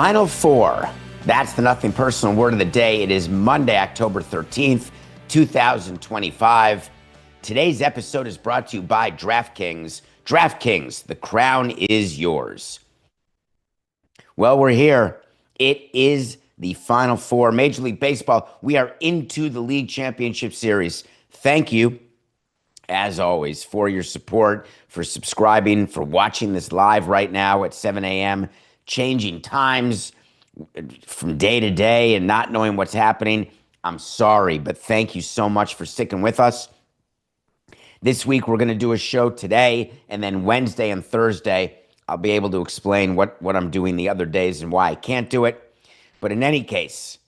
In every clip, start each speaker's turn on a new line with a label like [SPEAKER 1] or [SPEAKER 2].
[SPEAKER 1] Final Four. That's the Nothing Personal word of the day. It is Monday, October 13th, 2025. Today's episode is brought to you by DraftKings. DraftKings, the crown is yours. Well, we're here. It is the Final Four. Major League Baseball, we are into the League Championship Series. Thank you, as always, for your support, for subscribing, for watching this live right now at 7 a.m., changing times from day to day and not knowing what's happening. I'm sorry, but thank you so much for sticking with us. This week, we're going to do a show today, and then Wednesday and Thursday, I'll be able to explain what I'm doing the other days and why I can't do it. But in any case,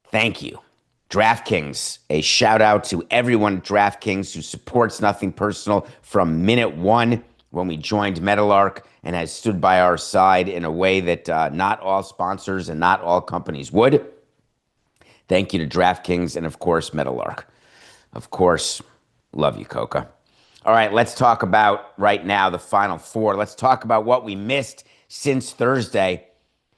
[SPEAKER 1] thank you. DraftKings, a shout out to everyone at DraftKings who supports Nothing Personal from minute one when we joined Meadowlark and has stood by our side in a way that not all sponsors and not all companies would. Thank you to DraftKings and, of course, Meadowlark. Of course, love you, Coca. All right, let's talk about right now the Final Four. Let's talk about what we missed since Thursday.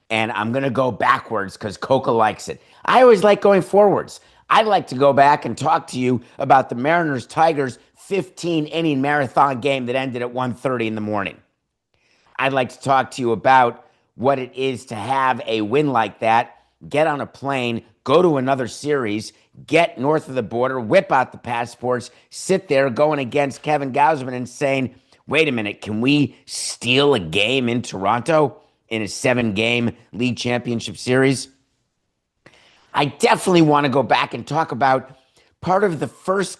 [SPEAKER 1] And I'm going to go backwards because Coca likes it. I always like going forwards. I'd like to go back and talk to you about the Mariners-Tigers 15-inning marathon game that ended at 1:30 in the morning. I'd like to talk to you about what it is to have a win like that, get on a plane, go to another series, get north of the border, whip out the passports, sit there going against Kevin Gausman and saying, wait a minute, can we steal a game in Toronto in a 7-game league championship series? I definitely want to go back and talk about part of the first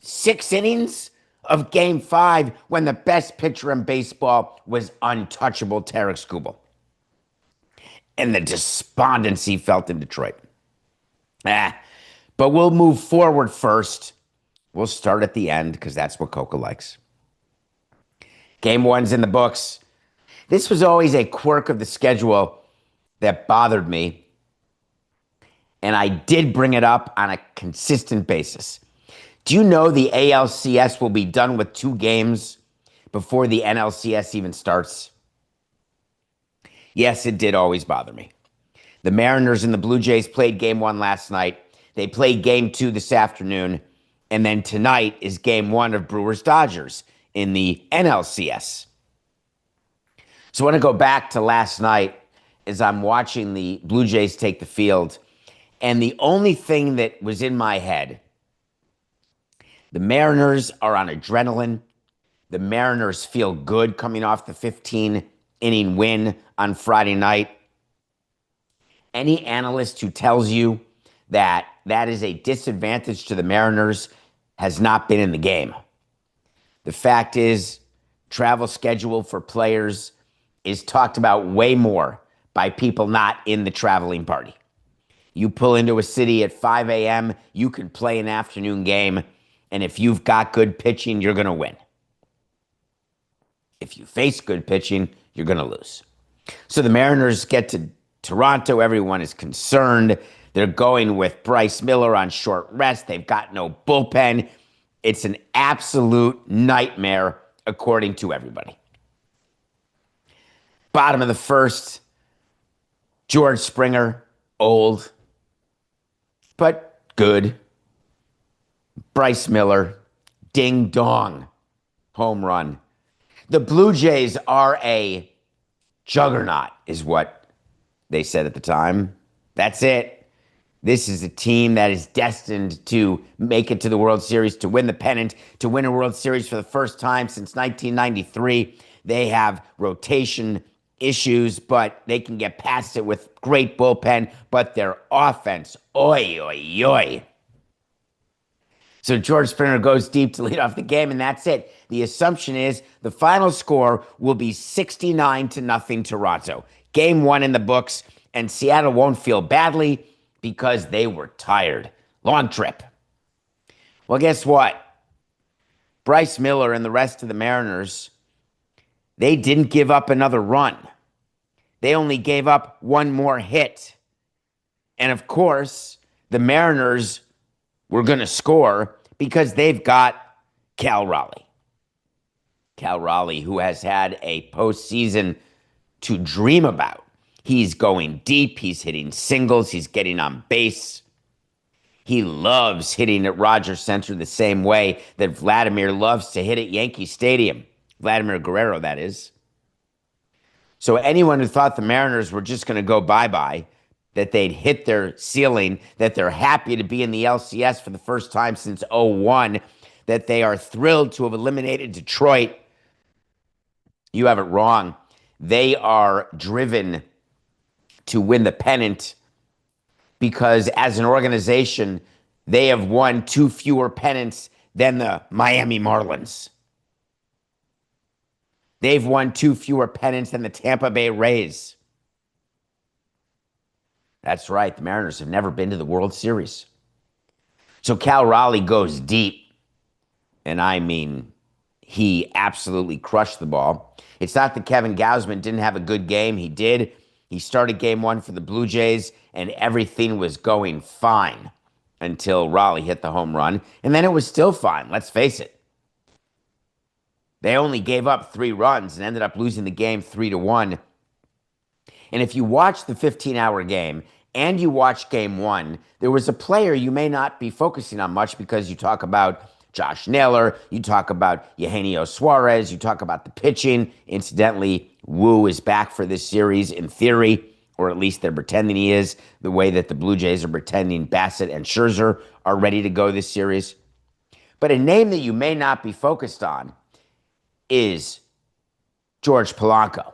[SPEAKER 1] 6 innings of Game 5 when the best pitcher in baseball was untouchable Tarik Skubal. And the despondency felt in Detroit. But we'll move forward first. We'll start at the end because that's what Coca likes. Game 1's in the books. This was always a quirk of the schedule that bothered me. And I did bring it up on a consistent basis. Do you know the ALCS will be done with 2 games before the NLCS even starts? Yes, it did always bother me. The Mariners and the Blue Jays played Game 1 last night. They played Game 2 this afternoon. And then tonight is Game 1 of Brewers-Dodgers in the NLCS. So I want to go back to last night as I'm watching the Blue Jays take the field. And the only thing that was in my head, the Mariners are on adrenaline. The Mariners feel good coming off the 15-inning win on Friday night. Any analyst who tells you that that is a disadvantage to the Mariners has not been in the game. The fact is, travel schedule for players is talked about way more by people not in the traveling party. You pull into a city at 5 a.m., you can play an afternoon game, and if you've got good pitching, you're going to win. If you face good pitching, you're going to lose. So the Mariners get to Toronto. Everyone is concerned. They're going with Bryce Miller on short rest. They've got no bullpen. It's an absolute nightmare, according to everybody. Bottom of the first, George Springer, old, but good. Bryce Miller, ding dong, home run. The Blue Jays are a juggernaut, is what they said at the time. That's it. This is a team that is destined to make it to the World Series, to win the pennant, to win a World Series for the first time since 1993. They have rotation issues, but they can get past it with great bullpen. But their offense, oy, oy, oy. So George Springer goes deep to lead off the game, and that's it. The assumption is the final score will be 69-0 Toronto. Game 1 in the books, and Seattle won't feel badly because they were tired. Long trip. Well, guess what? Bryce Miller and the rest of the Mariners, they didn't give up another run. They only gave up one more hit. And of course, the Mariners were going to score because they've got Cal Raleigh. Cal Raleigh, who has had a postseason to dream about. He's going deep. He's hitting singles. He's getting on base. He loves hitting at Rogers Center the same way that Vladimir loves to hit at Yankee Stadium. Vladimir Guerrero, that is. So anyone who thought the Mariners were just going to go bye-bye, that they'd hit their ceiling, that they're happy to be in the LCS for the first time since 2001, that they are thrilled to have eliminated Detroit, you have it wrong. They are driven to win the pennant because as an organization, they have won 2 fewer pennants than the Miami Marlins. They've won 2 fewer pennants than the Tampa Bay Rays. That's right. The Mariners have never been to the World Series. So Cal Raleigh goes deep. And I mean, he absolutely crushed the ball. It's not that Kevin Gausman didn't have a good game. He did. He started game 1 for the Blue Jays, and everything was going fine until Raleigh hit the home run. And then it was still fine. Let's face it. They only gave up 3 runs and ended up losing the game 3-1. And if you watch the 15-hour game and you watch game 1, there was a player you may not be focusing on much because you talk about Josh Naylor, you talk about Eugenio Suarez, you talk about the pitching. Incidentally, Wu is back for this series in theory, or at least they're pretending he is, the way that the Blue Jays are pretending Bassett and Scherzer are ready to go this series. But a name that you may not be focused on is Jorge Polanco.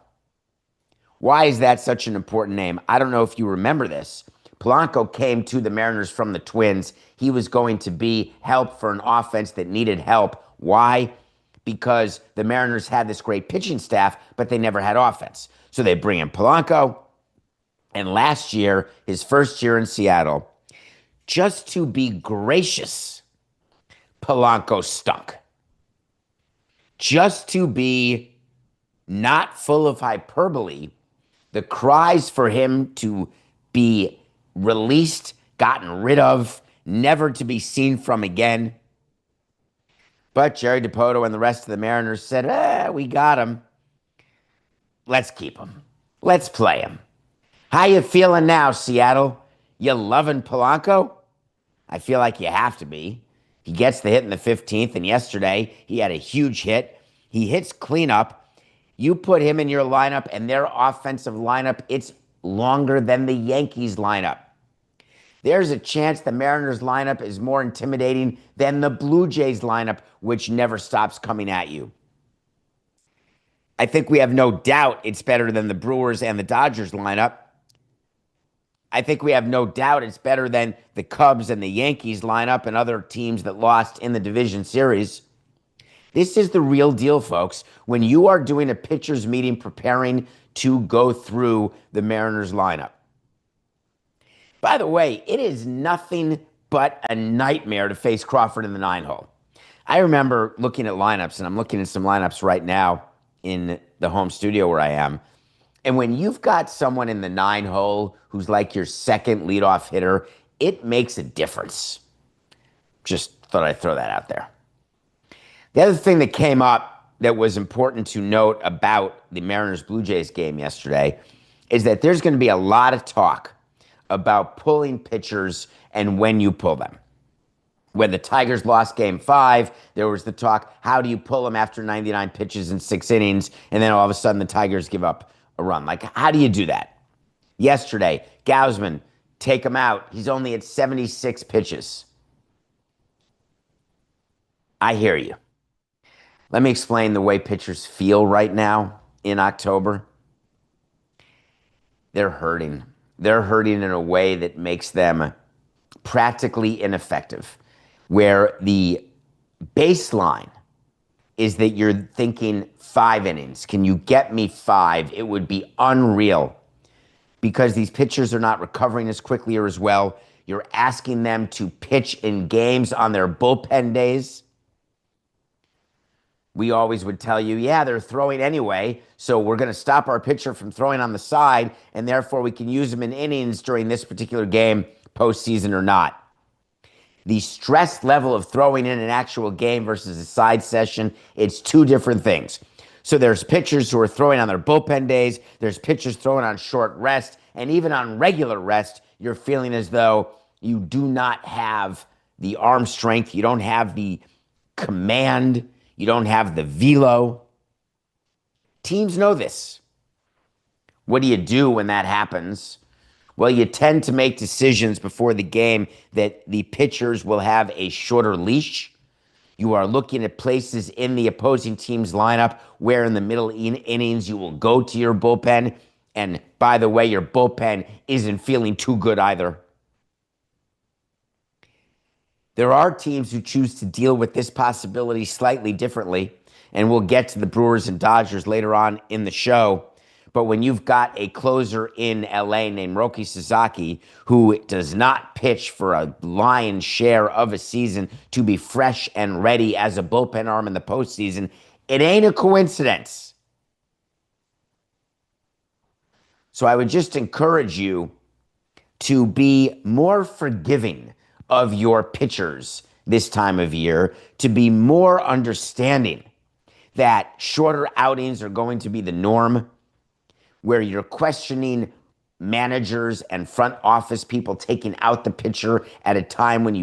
[SPEAKER 1] Why is that such an important name? I don't know if you remember this. Polanco came to the Mariners from the Twins. He was going to be help for an offense that needed help. Why? Because the Mariners had this great pitching staff, but they never had offense. So they bring in Polanco. And last year, his first year in Seattle, just to be gracious, Polanco stunk. Just to be not full of hyperbole, the cries for him to be released, gotten rid of, never to be seen from again. But Jerry Dipoto and the rest of the Mariners said, we got him. Let's keep him. Let's play him. How you feeling now, Seattle? You loving Polanco? I feel like you have to be. He gets the hit in the 15th, and yesterday he had a huge hit. He hits cleanup. You put him in your lineup, and their offensive lineup, it's longer than the Yankees lineup. There's a chance the Mariners lineup is more intimidating than the Blue Jays lineup, which never stops coming at you. I think we have no doubt it's better than the Brewers and the Dodgers lineup. I think we have no doubt it's better than the Cubs and the Yankees lineup and other teams that lost in the division series. This is the real deal, folks. When you are doing a pitchers meeting preparing to go through the Mariners lineup. By the way, it is nothing but a nightmare to face Crawford in the 9-hole. I remember looking at lineups, and I'm looking at some lineups right now in the home studio where I am. And when you've got someone in the 9-hole who's like your second leadoff hitter, it makes a difference. Just thought I'd throw that out there. The other thing that came up that was important to note about the Mariners-Blue Jays game yesterday is that there's going to be a lot of talk about pulling pitchers and when you pull them. When the Tigers lost Game 5, there was the talk, how do you pull them after 99 pitches in 6 innings, and then all of a sudden the Tigers give up a run? Like, how do you do that? Yesterday, Gausman, take him out. He's only at 76 pitches. I hear you. Let me explain the way pitchers feel right now in October. They're hurting. They're hurting in a way that makes them practically ineffective, where the baseline is that you're thinking 5 innings. Can you get me 5? It would be unreal because these pitchers are not recovering as quickly or as well. You're asking them to pitch in games on their bullpen days. We always would tell you, yeah, they're throwing anyway, so we're going to stop our pitcher from throwing on the side, and therefore we can use him in innings during this particular game, postseason or not. The stress level of throwing in an actual game versus a side session, it's 2 different things. So there's pitchers who are throwing on their bullpen days. There's pitchers throwing on short rest. And even on regular rest, you're feeling as though you do not have the arm strength. You don't have the command. You don't have the velo. Teams know this. What do you do when that happens? Well, you tend to make decisions before the game that the pitchers will have a shorter leash. You are looking at places in the opposing team's lineup where in the middle innings you will go to your bullpen. And by the way, your bullpen isn't feeling too good either. There are teams who choose to deal with this possibility slightly differently, and we'll get to the Brewers and Dodgers later on in the show. But when you've got a closer in LA named Roki Sasaki, who does not pitch for a lion's share of a season to be fresh and ready as a bullpen arm in the postseason, it ain't a coincidence. So I would just encourage you to be more forgiving of your pitchers this time of year, to be more understanding that shorter outings are going to be the norm, where you're questioning managers and front office people taking out the pitcher at a time when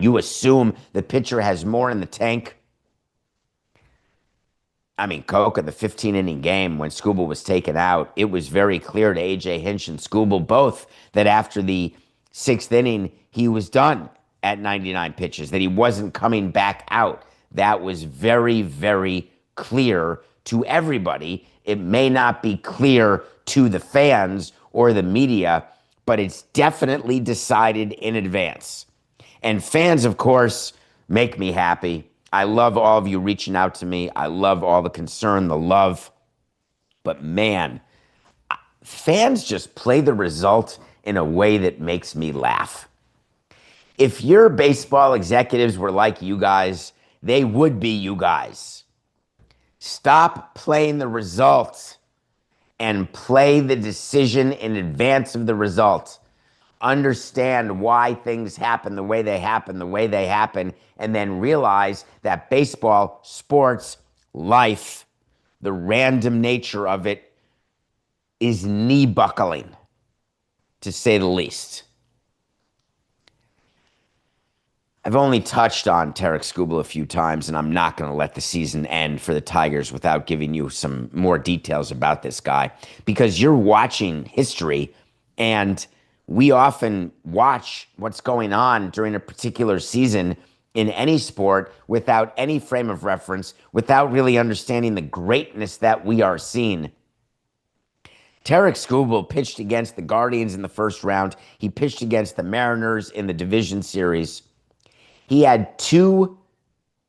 [SPEAKER 1] you assume the pitcher has more in the tank. I mean, Coca, the 15-inning game when Skubal was taken out, it was very clear to A.J. Hinch and Skubal both that after the 6th inning, he was done at 99 pitches, that he wasn't coming back out. That was very, very clear to everybody. It may not be clear to the fans or the media, but it's definitely decided in advance. And fans, of course, make me happy. I love all of you reaching out to me. I love all the concern, the love. But man, fans just play the result in a way that makes me laugh. If your baseball executives were like you guys, they would be you guys. Stop playing the result and play the decision in advance of the result. Understand why things happen the way they happen, and then realize that baseball, sports, life, the random nature of it is knee-buckling, to say the least. I've only touched on Tarik Skubal a few times, and I'm not going to let the season end for the Tigers without giving you some more details about this guy, because you're watching history, and we often watch what's going on during a particular season in any sport without any frame of reference, without really understanding the greatness that we are seeing. Tarik Skubal pitched against the Guardians in the first round. He pitched against the Mariners in the division series. He had 2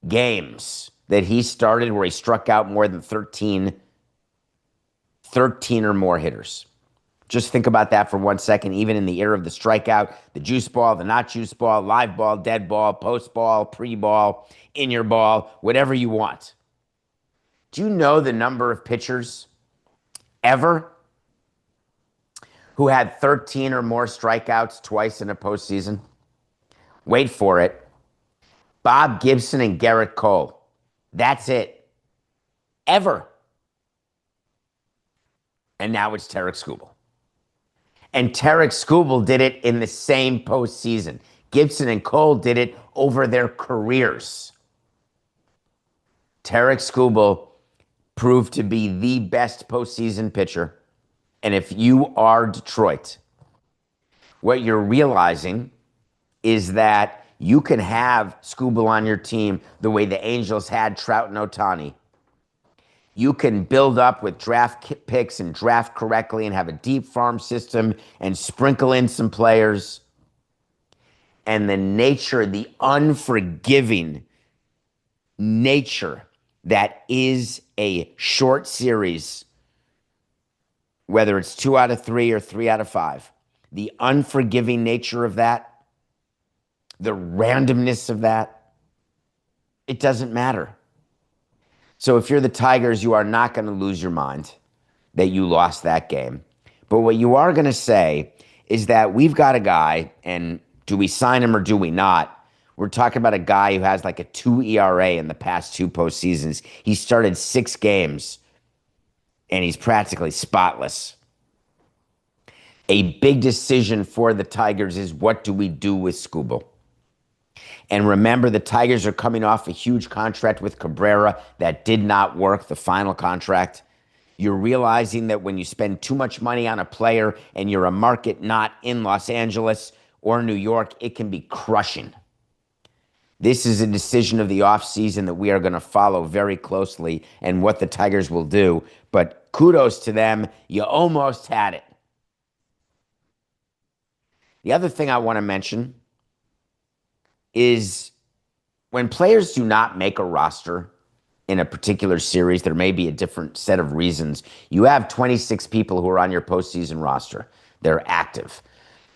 [SPEAKER 1] games that he started where he struck out more than 13 or more hitters. Just think about that for 1 second, even in the era of the strikeout, the juice ball, the not juice ball, live ball, dead ball, post ball, pre-ball, in your ball, whatever you want. Do you know the number of pitchers ever who had 13 or more strikeouts twice in a postseason? Wait for it. Bob Gibson and Garrett Cole. That's it. Ever. And now it's Tarik Skubal. And Tarik Skubal did it in the same postseason. Gibson and Cole did it over their careers. Tarik Skubal proved to be the best postseason pitcher. And if you are Detroit, what you're realizing is that you can have Skubal on your team the way the Angels had Trout and Ohtani. You can build up with draft picks and draft correctly and have a deep farm system and sprinkle in some players. And the nature, the unforgiving nature that is a short series, whether it's 2 out of 3 or 3 out of 5, the unforgiving nature of that, the randomness of that, it doesn't matter. So if you're the Tigers, you are not going to lose your mind that you lost that game. But what you are going to say is that we've got a guy, and do we sign him or do we not? We're talking about a guy who has like a 2 ERA in the past 2 postseasons. He started 6 games and he's practically spotless. A big decision for the Tigers is, what do we do with Skubal? And remember, the Tigers are coming off a huge contract with Cabrera that did not work, the final contract. You're realizing that when you spend too much money on a player and you're a market not in Los Angeles or New York, it can be crushing. This is a decision of the offseason that we are going to follow very closely and what the Tigers will do. But kudos to them. You almost had it. The other thing I want to mention is when players do not make a roster in a particular series, there may be a different set of reasons. You have 26 people who are on your postseason roster. They're active.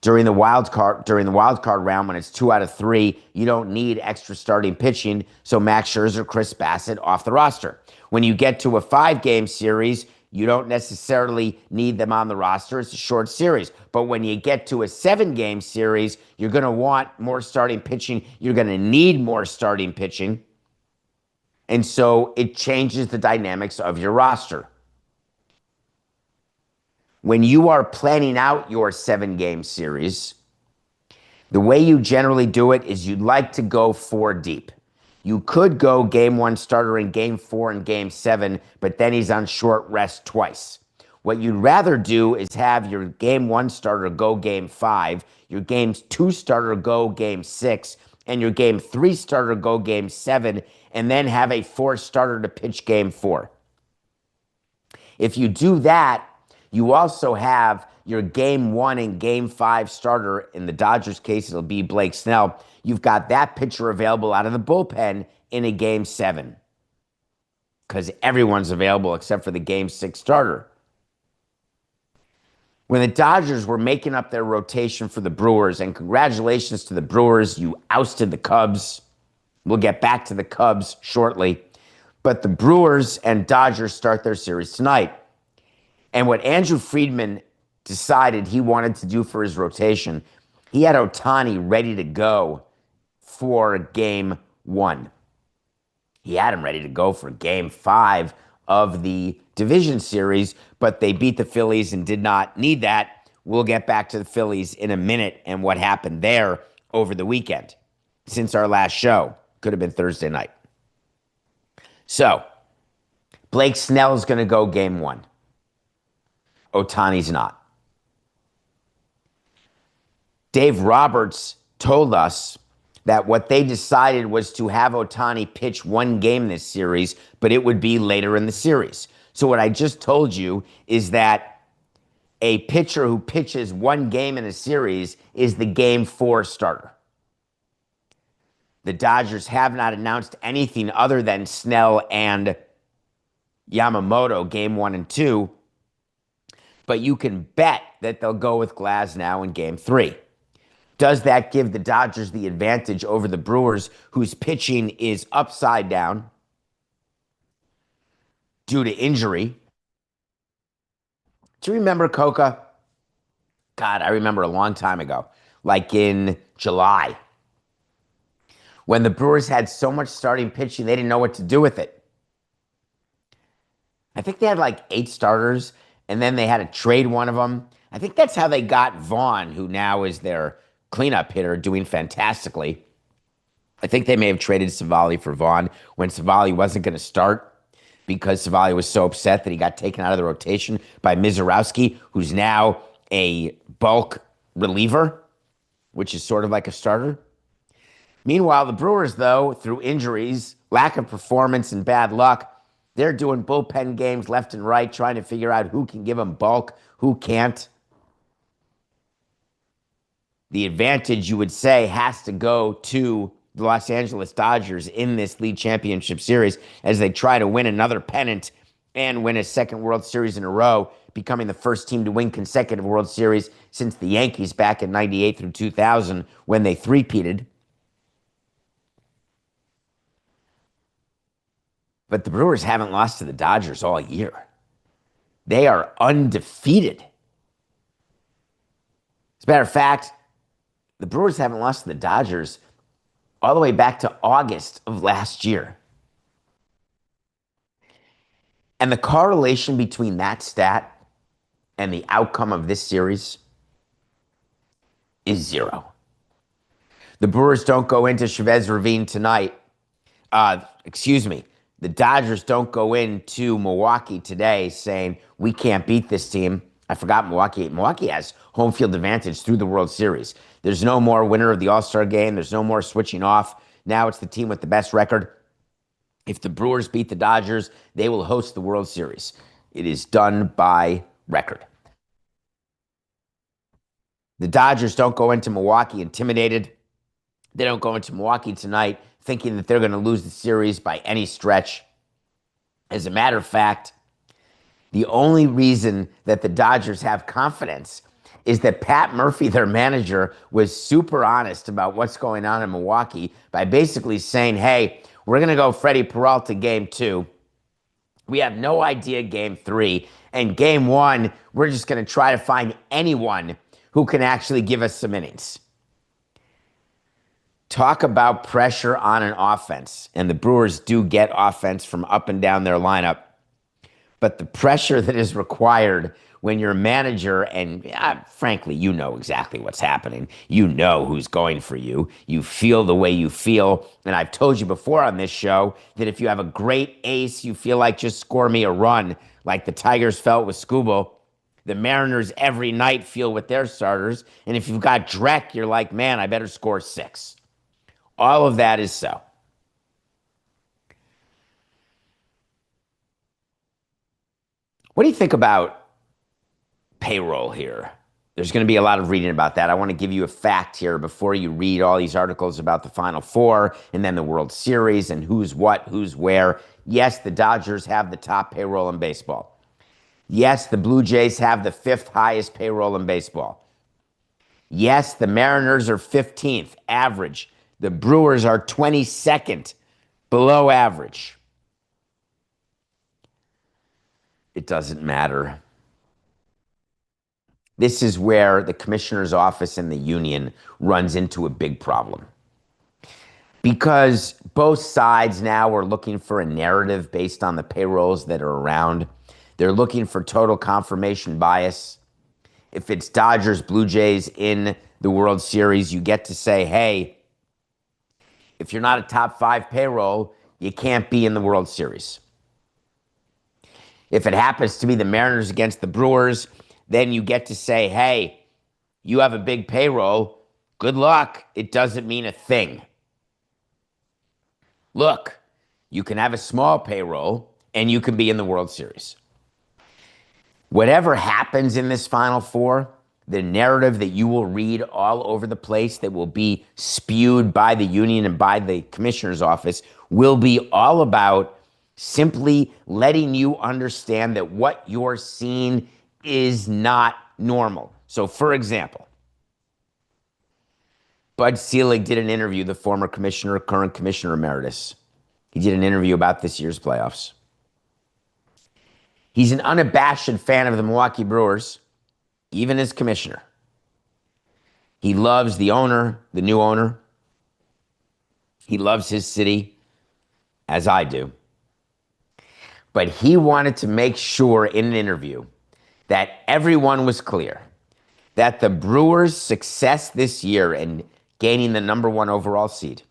[SPEAKER 1] During the wild card round, when it's 2 out of 3, you don't need extra starting pitching, so Max Scherzer, Chris Bassett off the roster. When you get to a 5-game series, you don't necessarily need them on the roster. It's a short series. But when you get to a 7-game series, you're going to want more starting pitching. You're going to need more starting pitching. And so it changes the dynamics of your roster. When you are planning out your 7-game series, the way you generally do it is you'd like to go 4 deep. You could go game 1 starter in game 4 and game 7, but then he's on short rest twice. What you'd rather do is have your game 1 starter go game 5, your game 2 starter go game 6, and your game 3 starter go game 7, and then have a 4th starter to pitch game 4. If you do that, you also have your game 1 and game 5 starter. In the Dodgers case, it'll be Blake Snell. You've got that pitcher available out of the bullpen in a game 7 because everyone's available except for the game 6 starter. When the Dodgers were making up their rotation for the Brewers, and congratulations to the Brewers, you ousted the Cubs. We'll get back to the Cubs shortly. But the Brewers and Dodgers start their series tonight. And what Andrew Friedman decided he wanted to do for his rotation, he had Ohtani ready to go for game 1. He had him ready to go for game 5 of the division series, but they beat the Phillies and did not need that. We'll get back to the Phillies in a minute and what happened there over the weekend since our last show. Could have been Thursday night. So, Blake Snell is going to go game 1. Ohtani's not. Dave Roberts told us that what they decided was to have Ohtani pitch 1 game this series, but it would be later in the series. So what I just told you is that a pitcher who pitches 1 game in a series is the game 4 starter. The Dodgers have not announced anything other than Snell and Yamamoto game 1 and 2, but you can bet that they'll go with Glasnow in game 3. Does that give the Dodgers the advantage over the Brewers, whose pitching is upside down due to injury? Do you remember Coca? God, I remember a long time ago, like in July, when the Brewers had so much starting pitching, they didn't know what to do with it. I think they had like 8 starters, and then they had to trade one of them. I think that's how they got Vaughn, who now is their cleanup hitter, doing fantastically. I think they may have traded Savali for Vaughn when Savali wasn't going to start because Savali was so upset that he got taken out of the rotation by Mizorowski, who's now a bulk reliever, which is sort of like a starter. Meanwhile, the Brewers, though, through injuries, lack of performance, and bad luck, they're doing bullpen games left and right, trying to figure out who can give them bulk, who can't. The advantage, you would say, has to go to the Los Angeles Dodgers in this league championship series as they try to win another pennant and win a second World Series in a row, becoming the first team to win consecutive World Series since the Yankees back in 98 through 2000 when they three-peated. But the Brewers haven't lost to the Dodgers all year. They are undefeated. As a matter of fact, the Brewers haven't lost to the Dodgers all the way back to August of last year. And the correlation between that stat and the outcome of this series is zero. The Brewers don't go into Chavez Ravine tonight. The Dodgers don't go into Milwaukee today saying, we can't beat this team. I forgot Milwaukee. Milwaukee has home field advantage through the World Series. There's no more winner of the All-Star game. There's no more switching off. Now it's the team with the best record. If the Brewers beat the Dodgers, they will host the World Series. It is done by record. The Dodgers don't go into Milwaukee intimidated. They don't go into Milwaukee tonight thinking that they're going to lose the series by any stretch. As a matter of fact, the only reason that the Dodgers have confidence is that Pat Murphy, their manager, was super honest about what's going on in Milwaukee by basically saying, hey, we're going to go Freddie Peralta game 2. We have no idea game 3. And game 1, we're just going to try to find anyone who can actually give us some innings. Talk about pressure on an offense. And the Brewers do get offense from up and down their lineup. But the pressure that is required when you're a manager, and frankly, you know exactly what's happening. You know who's going for you. You feel the way you feel. And I've told you before on this show that if you have a great ace, you feel like just score me a run, like the Tigers felt with Skubal. The Mariners every night feel with their starters. And if you've got Drek, you're like, man, I better score 6. All of that is so. What do you think about payroll here? There's going to be a lot of reading about that. I want to give you a fact here before you read all these articles about the Final Four and then the World Series and who's what, who's where. Yes, the Dodgers have the top payroll in baseball. Yes, the Blue Jays have the 5th highest payroll in baseball. Yes, the Mariners are 15th average. The Brewers are 22nd below average. It doesn't matter. This is where the commissioner's office and the union runs into a big problem. Because both sides now are looking for a narrative based on the payrolls that are around. They're looking for total confirmation bias. If it's Dodgers, Blue Jays in the World Series, you get to say, hey, if you're not a top 5 payroll, you can't be in the World Series. If it happens to be the Mariners against the Brewers, then you get to say, hey, you have a big payroll. Good luck. It doesn't mean a thing. Look, you can have a small payroll and you can be in the World Series. Whatever happens in this Final Four, the narrative that you will read all over the place that will be spewed by the union and by the commissioner's office will be all about simply letting you understand that what you're seeing is not normal. So, for example, Bud Selig did an interview, the former commissioner, current commissioner emeritus. He did an interview about this year's playoffs. He's an unabashed fan of the Milwaukee Brewers, even as commissioner. He loves the owner, the new owner. He loves his city, as I do. But he wanted to make sure in an interview that everyone was clear that the Brewers' success this year in gaining the number 1 overall seed,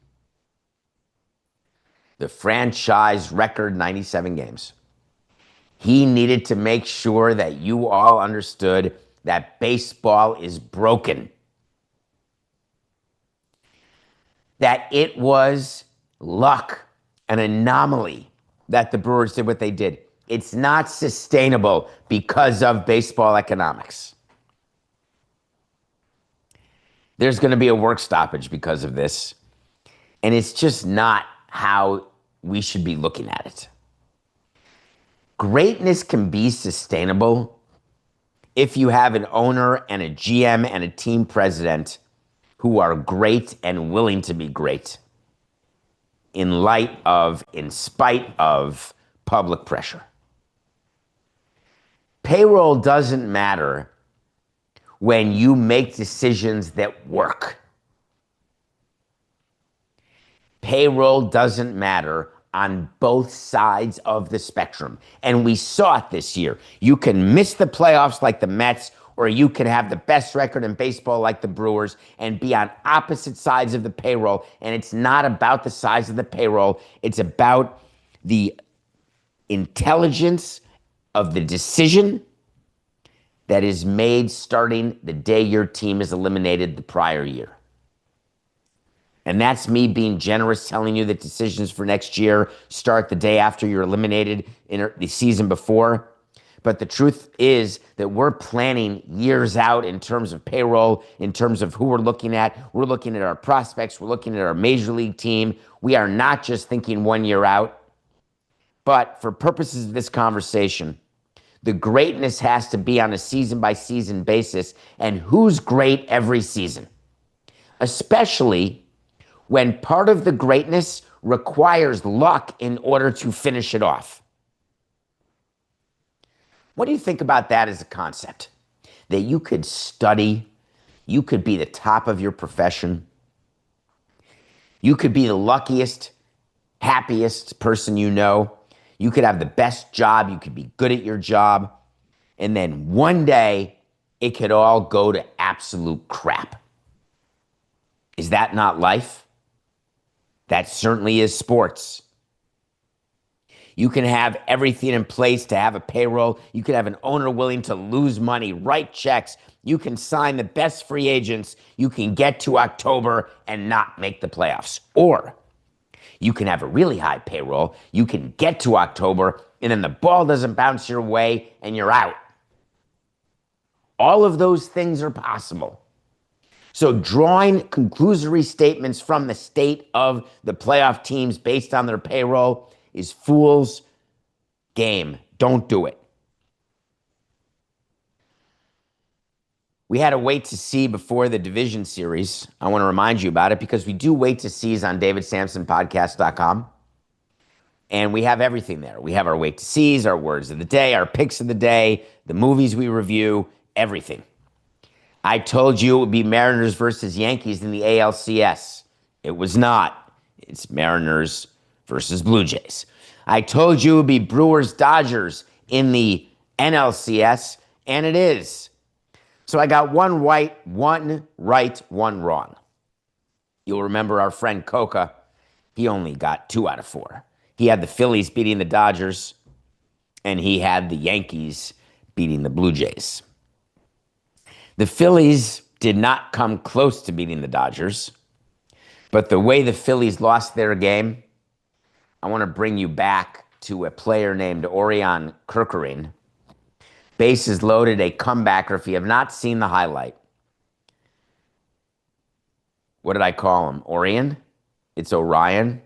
[SPEAKER 1] the franchise record 97 games, he needed to make sure that you all understood that baseball is broken. That it was luck, an anomaly that the Brewers did what they did. It's not sustainable because of baseball economics. There's going to be a work stoppage because of this. And it's just not how we should be looking at it. Greatness can be sustainable if you have an owner and a GM and a team president who are great and willing to be great in spite of public pressure. Payroll doesn't matter when you make decisions that work. Payroll doesn't matter on both sides of the spectrum. And we saw it this year. You can miss the playoffs like the Mets, or you can have the best record in baseball like the Brewers and be on opposite sides of the payroll. And it's not about the size of the payroll. It's about the intelligence of the decision that is made starting the day your team is eliminated the prior year. And that's me being generous, telling you that decisions for next year start the day after you're eliminated in the season before. But the truth is that we're planning years out in terms of payroll, in terms of who we're looking at. We're looking at our prospects. We're looking at our major league team. We are not just thinking 1 year out. But for purposes of this conversation, the greatness has to be on a season-by-season basis. And who's great every season? Especially when part of the greatness requires luck in order to finish it off. What do you think about that as a concept? That you could study, you could be the top of your profession, you could be the luckiest, happiest person you know, you could have the best job, you could be good at your job, and then one day it could all go to absolute crap. Is that not life? That certainly is sports. You can have everything in place to have a payroll. You can have an owner willing to lose money, write checks. You can sign the best free agents. You can get to October and not make the playoffs. Or you can have a really high payroll. You can get to October and then the ball doesn't bounce your way and you're out. All of those things are possible. So drawing conclusory statements from the state of the playoff teams based on their payroll is fool's game. Don't do it. We had a wait to see before the division series. I want to remind you about it because we do wait to sees on davidsamsonpodcast.com. And we have everything there. We have our wait to sees, our words of the day, our picks of the day, the movies we review, everything. I told you it would be Mariners versus Yankees in the ALCS. It was not. It's Mariners versus Blue Jays. I told you it would be Brewers Dodgers in the NLCS, and it is. So I got one right, one wrong. You'll remember our friend Coca. He only got 2 out of 4. He had the Phillies beating the Dodgers, and he had the Yankees beating the Blue Jays. The Phillies did not come close to beating the Dodgers, but the way the Phillies lost their game, I want to bring you back to a player named Orion Kerkering. Bases loaded, a comebacker. If you have not seen the highlight, what did I call him? Orion? It's Orion.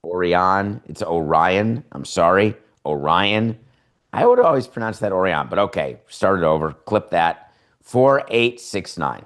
[SPEAKER 1] Orion. It's Orion. I'm sorry. Orion. I would always pronounce that Orion, but okay. Start it over. Clip that. 4-8-6-9.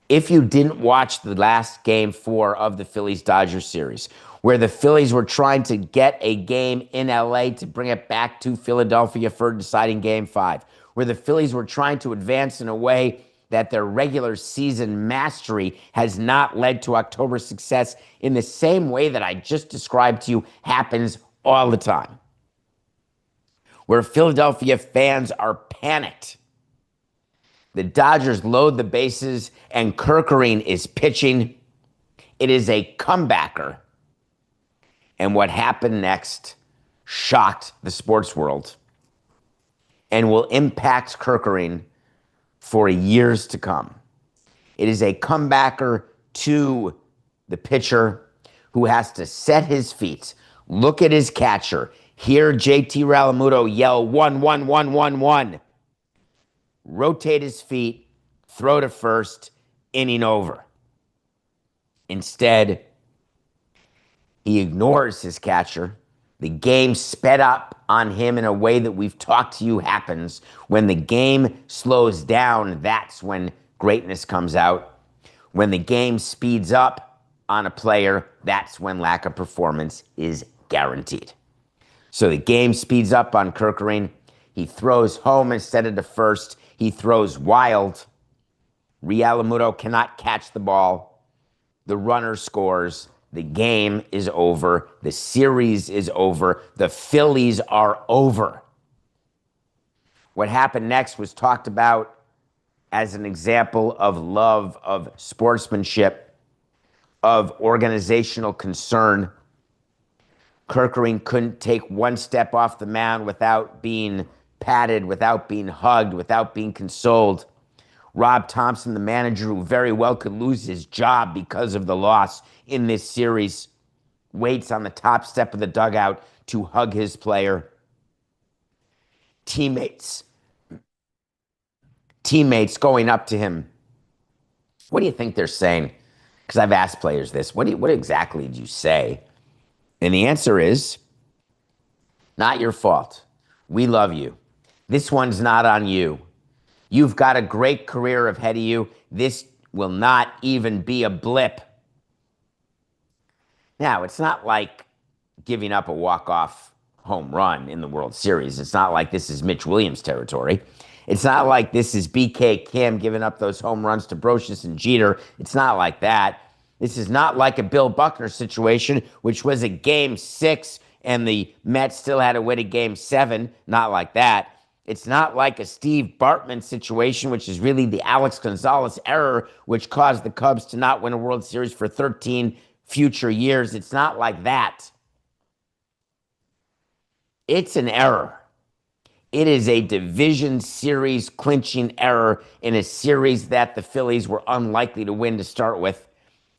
[SPEAKER 1] If you didn't watch the last game 4 of the Phillies-Dodgers series, where the Phillies were trying to get a game in LA to bring it back to Philadelphia for deciding game 5, where the Phillies were trying to advance in a way that their regular season mastery has not led to October success in the same way that I just described to you happens all the time, where Philadelphia fans are panicked. The Dodgers load the bases, and Kerkering is pitching. It is a comebacker. And what happened next shocked the sports world and will impact Kerkering for years to come. It is a comebacker to the pitcher who has to set his feet, look at his catcher, hear JT Realmuto yell 1-1-1-1-1. Rotate his feet, throw to first, inning over. Instead, he ignores his catcher. The game sped up on him in a way that we've talked to you happens. When the game slows down, that's when greatness comes out. When the game speeds up on a player, that's when lack of performance is guaranteed. So the game speeds up on Kerkering. He throws home instead of to first. He throws wild. Realmuto cannot catch the ball. The runner scores. The game is over. The series is over. The Phillies are over. What happened next was talked about as an example of love, of sportsmanship, of organizational concern. Kerkering couldn't take one step off the mound without being patted, without being hugged, without being consoled. Rob Thompson, the manager, who very well could lose his job because of the loss in this series, waits on the top step of the dugout to hug his player. Teammates going up to him. What do you think they're saying? Because I've asked players this. What exactly did you say? And the answer is, not your fault. We love you. This one's not on you. You've got a great career ahead of you. This will not even be a blip. Now, it's not like giving up a walk-off home run in the World Series. It's not like this is Mitch Williams territory. It's not like this is BK Kim giving up those home runs to Brocious and Jeter. It's not like that. This is not like a Bill Buckner situation, which was a Game 6 and the Mets still had to win a Game 7. Not like that. It's not like a Steve Bartman situation, which is really the Alex Gonzalez error, which caused the Cubs to not win a World Series for 13 future years. It's not like that. It's an error. It is a division series clinching error in a series that the Phillies were unlikely to win to start with.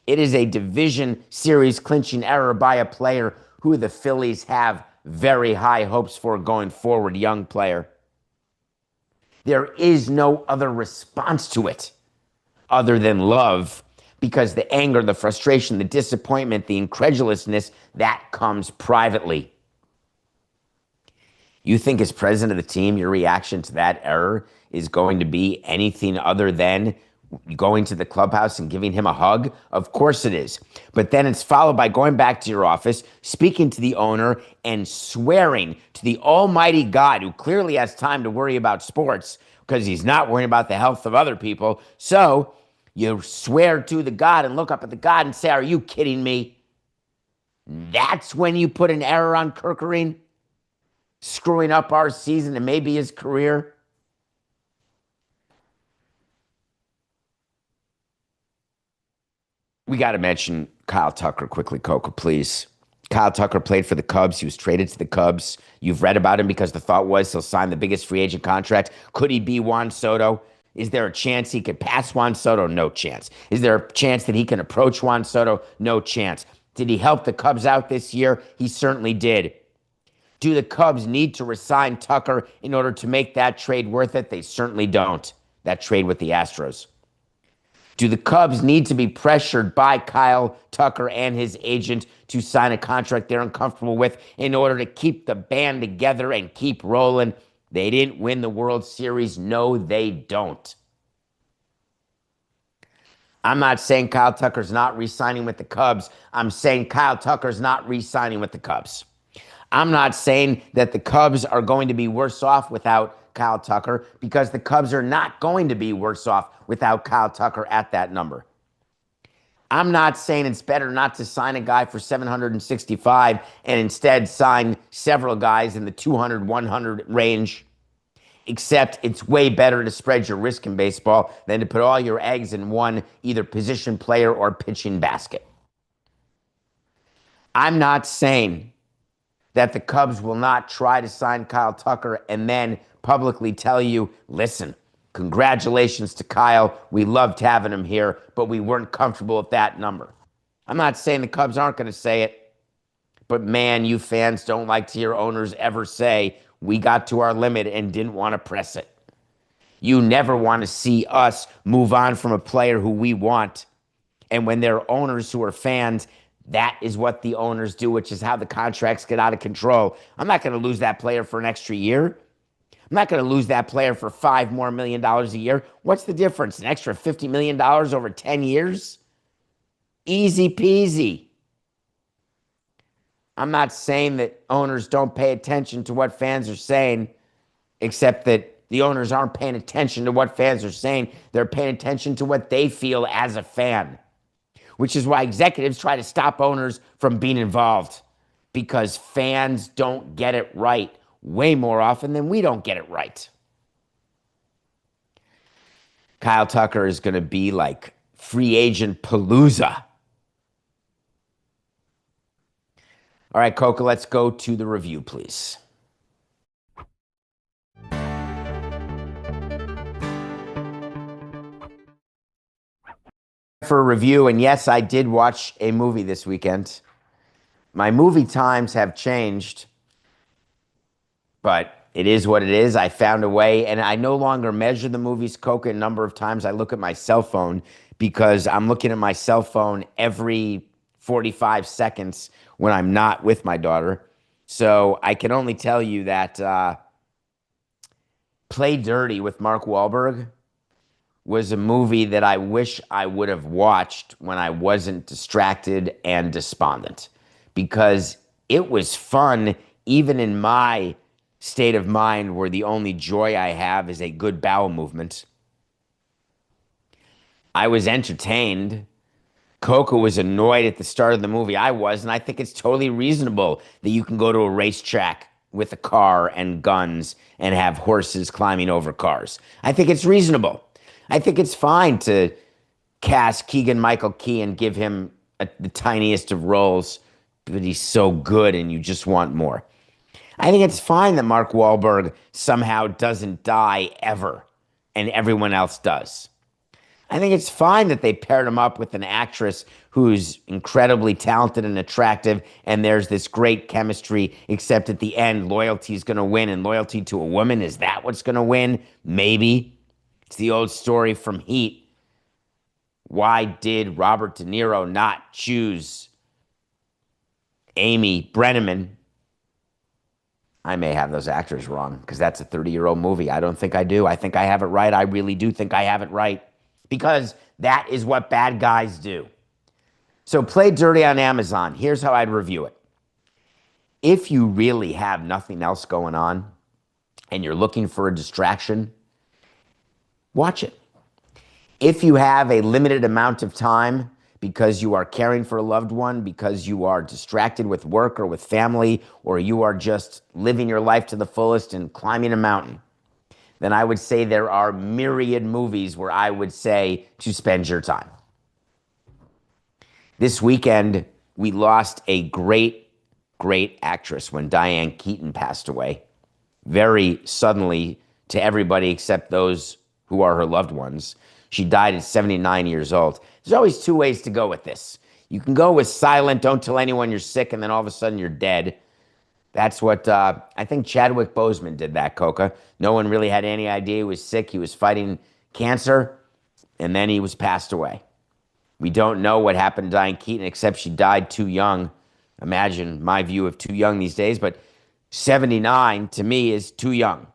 [SPEAKER 1] It is a division series clinching error by a player who the Phillies have very high hopes for going forward, young player. There is no other response to it other than love, because the anger, the frustration, the disappointment, the incredulousness, that comes privately. You think as president of the team, your reaction to that error is going to be anything other than going to the clubhouse and giving him a hug? Of course it is. But then it's followed by going back to your office, speaking to the owner, and swearing to the almighty God, who clearly has time to worry about sports because he's not worrying about the health of other people. So you swear to the God and look up at the God and say, are you kidding me? That's when you put an error on Kerkering, screwing up our season and maybe his career. We got to mention Kyle Tucker quickly, Coca, please. Kyle Tucker played for the Cubs. He was traded to the Cubs. You've read about him because the thought was he'll sign the biggest free agent contract. Could he be Juan Soto? Is there a chance he could pass Juan Soto? No chance. Is there a chance that he can approach Juan Soto? No chance. Did he help the Cubs out this year? He certainly did. Do the Cubs need to resign Tucker in order to make that trade worth it? They certainly don't. That trade with the Astros. Do the Cubs need to be pressured by Kyle Tucker and his agent to sign a contract they're uncomfortable with in order to keep the band together and keep rolling? They didn't win the World Series. No, they don't. I'm not saying Kyle Tucker's not re-signing with the Cubs. I'm saying Kyle Tucker's not re-signing with the Cubs. I'm not saying that the Cubs are going to be worse off without Kyle Tucker, because the Cubs are not going to be worse off without Kyle Tucker at that number. I'm not saying it's better not to sign a guy for $765 and instead sign several guys in the 200, 100 range, except it's way better to spread your risk in baseball than to put all your eggs in one either position player or pitching basket. I'm not saying that the Cubs will not try to sign Kyle Tucker and then publicly tell you, listen, congratulations to Kyle. We loved having him here, but we weren't comfortable with that number. I'm not saying the Cubs aren't going to say it, but man, you fans don't like to hear owners ever say, we got to our limit and didn't want to press it. You never want to see us move on from a player who we want. And when there are owners who are fans, that is what the owners do, which is how the contracts get out of control. I'm not going to lose that player for an extra year. I'm not going to lose that player for $5 more million a year. What's the difference? An extra $50 million over 10 years? Easy peasy. I'm not saying that owners don't pay attention to what fans are saying, except that the owners aren't paying attention to what fans are saying. They're paying attention to what they feel as a fan. which is why executives try to stop owners from being involved, because fans don't get it right way more often than we don't get it right. Kyle Tucker is going to be like free agent palooza. All right, Coca, let's go to the review, please. For a review, and yes, I did watch a movie this weekend. My movie times have changed, but it is what it is. I found a way, and I no longer measure the movies, Coca, a number of times. I look at my cell phone because I'm looking at my cell phone every 45 seconds when I'm not with my daughter. So I can only tell you that Play Dirty with Mark Wahlberg was a movie that I wish I would have watched when I wasn't distracted and despondent, because it was fun even in my state of mind where the only joy I have is a good bowel movement. I was entertained. Coco was annoyed at the start of the movie. I was, and I think it's totally reasonable that you can go to a racetrack with a car and guns and have horses climbing over cars. I think it's reasonable. I think it's fine to cast Keegan-Michael Key and give him the tiniest of roles, but he's so good and you just want more. I think it's fine that Mark Wahlberg somehow doesn't die ever and everyone else does. I think it's fine that they paired him up with an actress who's incredibly talented and attractive, and there's this great chemistry, except at the end, loyalty is going to win, and loyalty to a woman, is that what's going to win? Maybe. It's the old story from Heat. Why did Robert De Niro not choose Amy Brenneman? I may have those actors wrong because that's a 30-year-old movie. I don't think I do. I think I have it right. I really do think I have it right, because that is what bad guys do. So Play Dirty on Amazon. Here's how I'd review it. If you really have nothing else going on and you're looking for a distraction, watch it. If you have a limited amount of time because you are caring for a loved one, because you are distracted with work or with family, or you are just living your life to the fullest and climbing a mountain, then I would say there are myriad movies where I would say to spend your time. This weekend, we lost a great, great actress when Diane Keaton passed away, very suddenly to everybody except those who are her loved ones. She died at 79 years old. There's always two ways to go with this. You can go with silent, don't tell anyone you're sick, and then all of a sudden you're dead. That's what I think Chadwick Boseman did that, Coca. No one really had any idea he was sick. He was fighting cancer, and then he was passed away. We don't know what happened to Diane Keaton, except she died too young. Imagine my view of too young these days, but 79 to me is too young.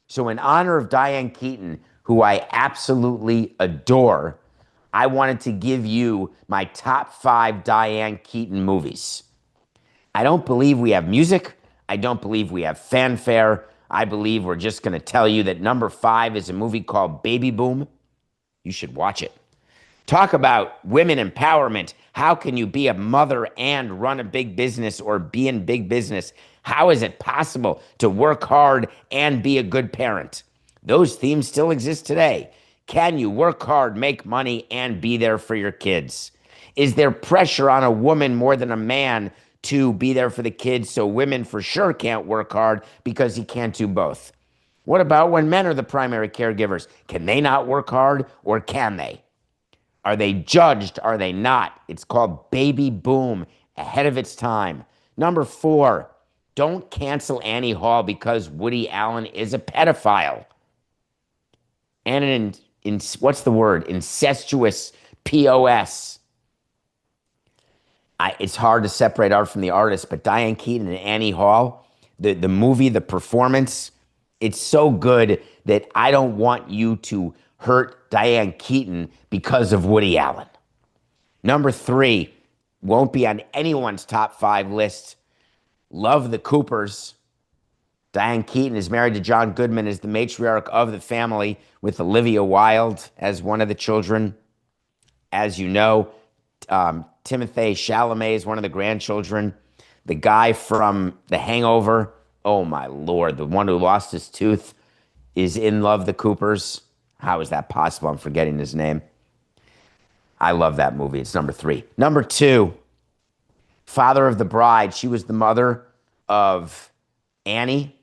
[SPEAKER 1] So in honor of Diane Keaton, who I absolutely adore, I wanted to give you my top 5 Diane Keaton movies. I don't believe we have music. I don't believe we have fanfare. I believe we're just going to tell you that number 5 is a movie called Baby Boom. You should watch it. Talk about women empowerment. How can you be a mother and run a big business or be in big business? How is it possible to work hard and be a good parent? Those themes still exist today. Can you work hard, make money, and be there for your kids? Is there pressure on a woman more than a man to be there for the kids, so women for sure can't work hard because he can't do both? What about when men are the primary caregivers? Can they not work hard, or can they? Are they judged? Are they not? It's called Baby Boom, ahead of its time. Number 4, don't cancel Annie Hall because Woody Allen is a pedophile. And what's the word? Incestuous POS. It's hard to separate art from the artist, but Diane Keaton and Annie Hall, the movie, the performance, it's so good that I don't want you to hurt Diane Keaton because of Woody Allen. Number 3, won't be on anyone's top 5 list. Love the Coopers. Diane Keaton is married to John Goodman as the matriarch of the family, with Olivia Wilde as one of the children. As you know, Timothée Chalamet is one of the grandchildren. The guy from The Hangover, oh my Lord, the one who lost his tooth is in Love the Coopers. How is that possible? I'm forgetting his name. I love that movie. It's number 3. Number 2, Father of the Bride. She was the mother of Annie,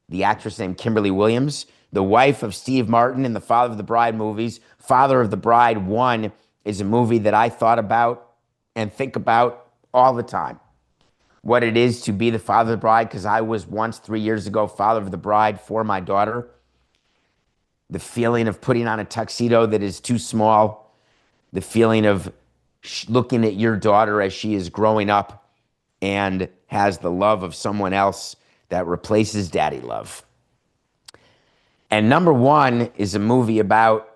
[SPEAKER 1] the actress named Kimberly Williams, the wife of Steve Martin in the Father of the Bride movies. Father of the Bride 1 is a movie that I thought about and think about all the time. What it is to be the father of the bride, because I was once 3 years ago father of the bride for my daughter. The feeling of putting on a tuxedo that is too small, the feeling of looking at your daughter as she is growing up and has the love of someone else that replaces daddy love. And number 1 is a movie about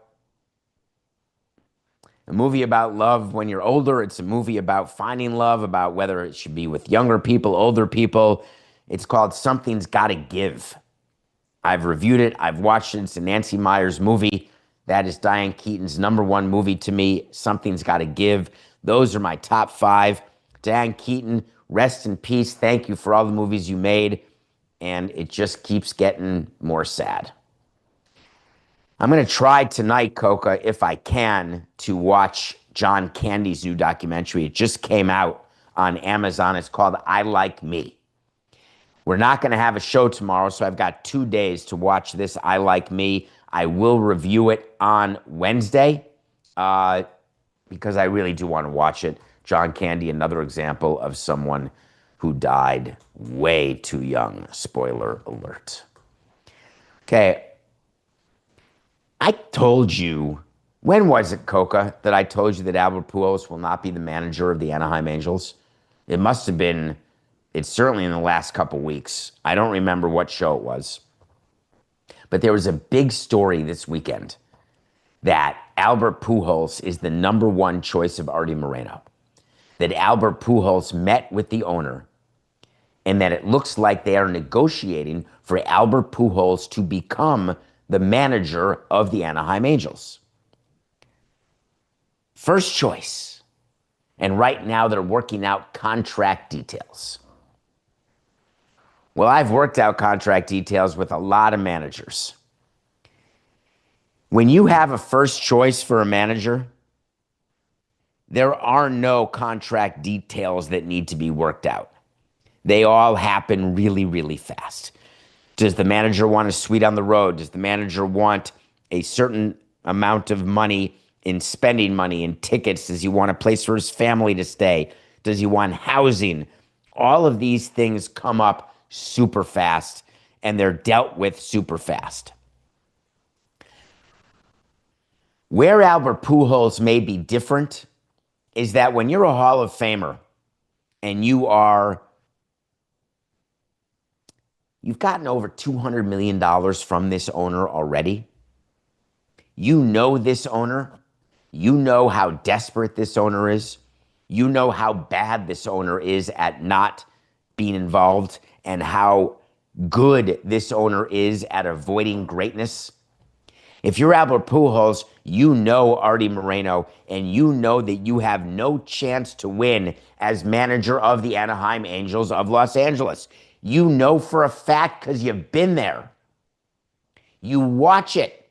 [SPEAKER 1] love when you're older. It's a movie about finding love, about whether it should be with younger people, older people. It's called Something's Gotta Give. I've reviewed it. I've watched it. It's a Nancy Meyers movie. That is Diane Keaton's number 1 movie to me, Something's Gotta Give. Those are my top 5. Diane Keaton, rest in peace. Thank you for all the movies you made. And it just keeps getting more sad. I'm going to try tonight, Coca, if I can, to watch John Candy's new documentary. It just came out on Amazon. It's called I Like Me. We're not going to have a show tomorrow, so I've got 2 days to watch this I Like Me. I will review it on Wednesday because I really do want to watch it. John Candy, another example of someone who died way too young. Spoiler alert. Okay. I told you, when was it, Coca, that I told you that Albert Pujols will not be the manager of the Anaheim Angels? It must have been, it's certainly in the last couple weeks. I don't remember what show it was. But there was a big story this weekend that Albert Pujols is the number 1 choice of Artie Moreno. That Albert Pujols met with the owner and that it looks like they are negotiating for Albert Pujols to become the manager of the Anaheim Angels. First choice. And right now they're working out contract details. Well, I've worked out contract details with a lot of managers. When you have a first choice for a manager, there are no contract details that need to be worked out. They all happen really, really fast. Does the manager want a suite on the road? Does the manager want a certain amount of money in spending money in tickets? Does he want a place for his family to stay? Does he want housing? All of these things come up super fast, and they're dealt with super fast. Where Albert Pujols may be different is that when you're a Hall of Famer and you've gotten over $200 million from this owner already. You know this owner. You know how desperate this owner is. You know how bad this owner is at not being involved and how good this owner is at avoiding greatness. If you're Albert Pujols, you know Artie Moreno, and you know that you have no chance to win as manager of the Anaheim Angels of Los Angeles. You know for a fact because you've been there. You watch it.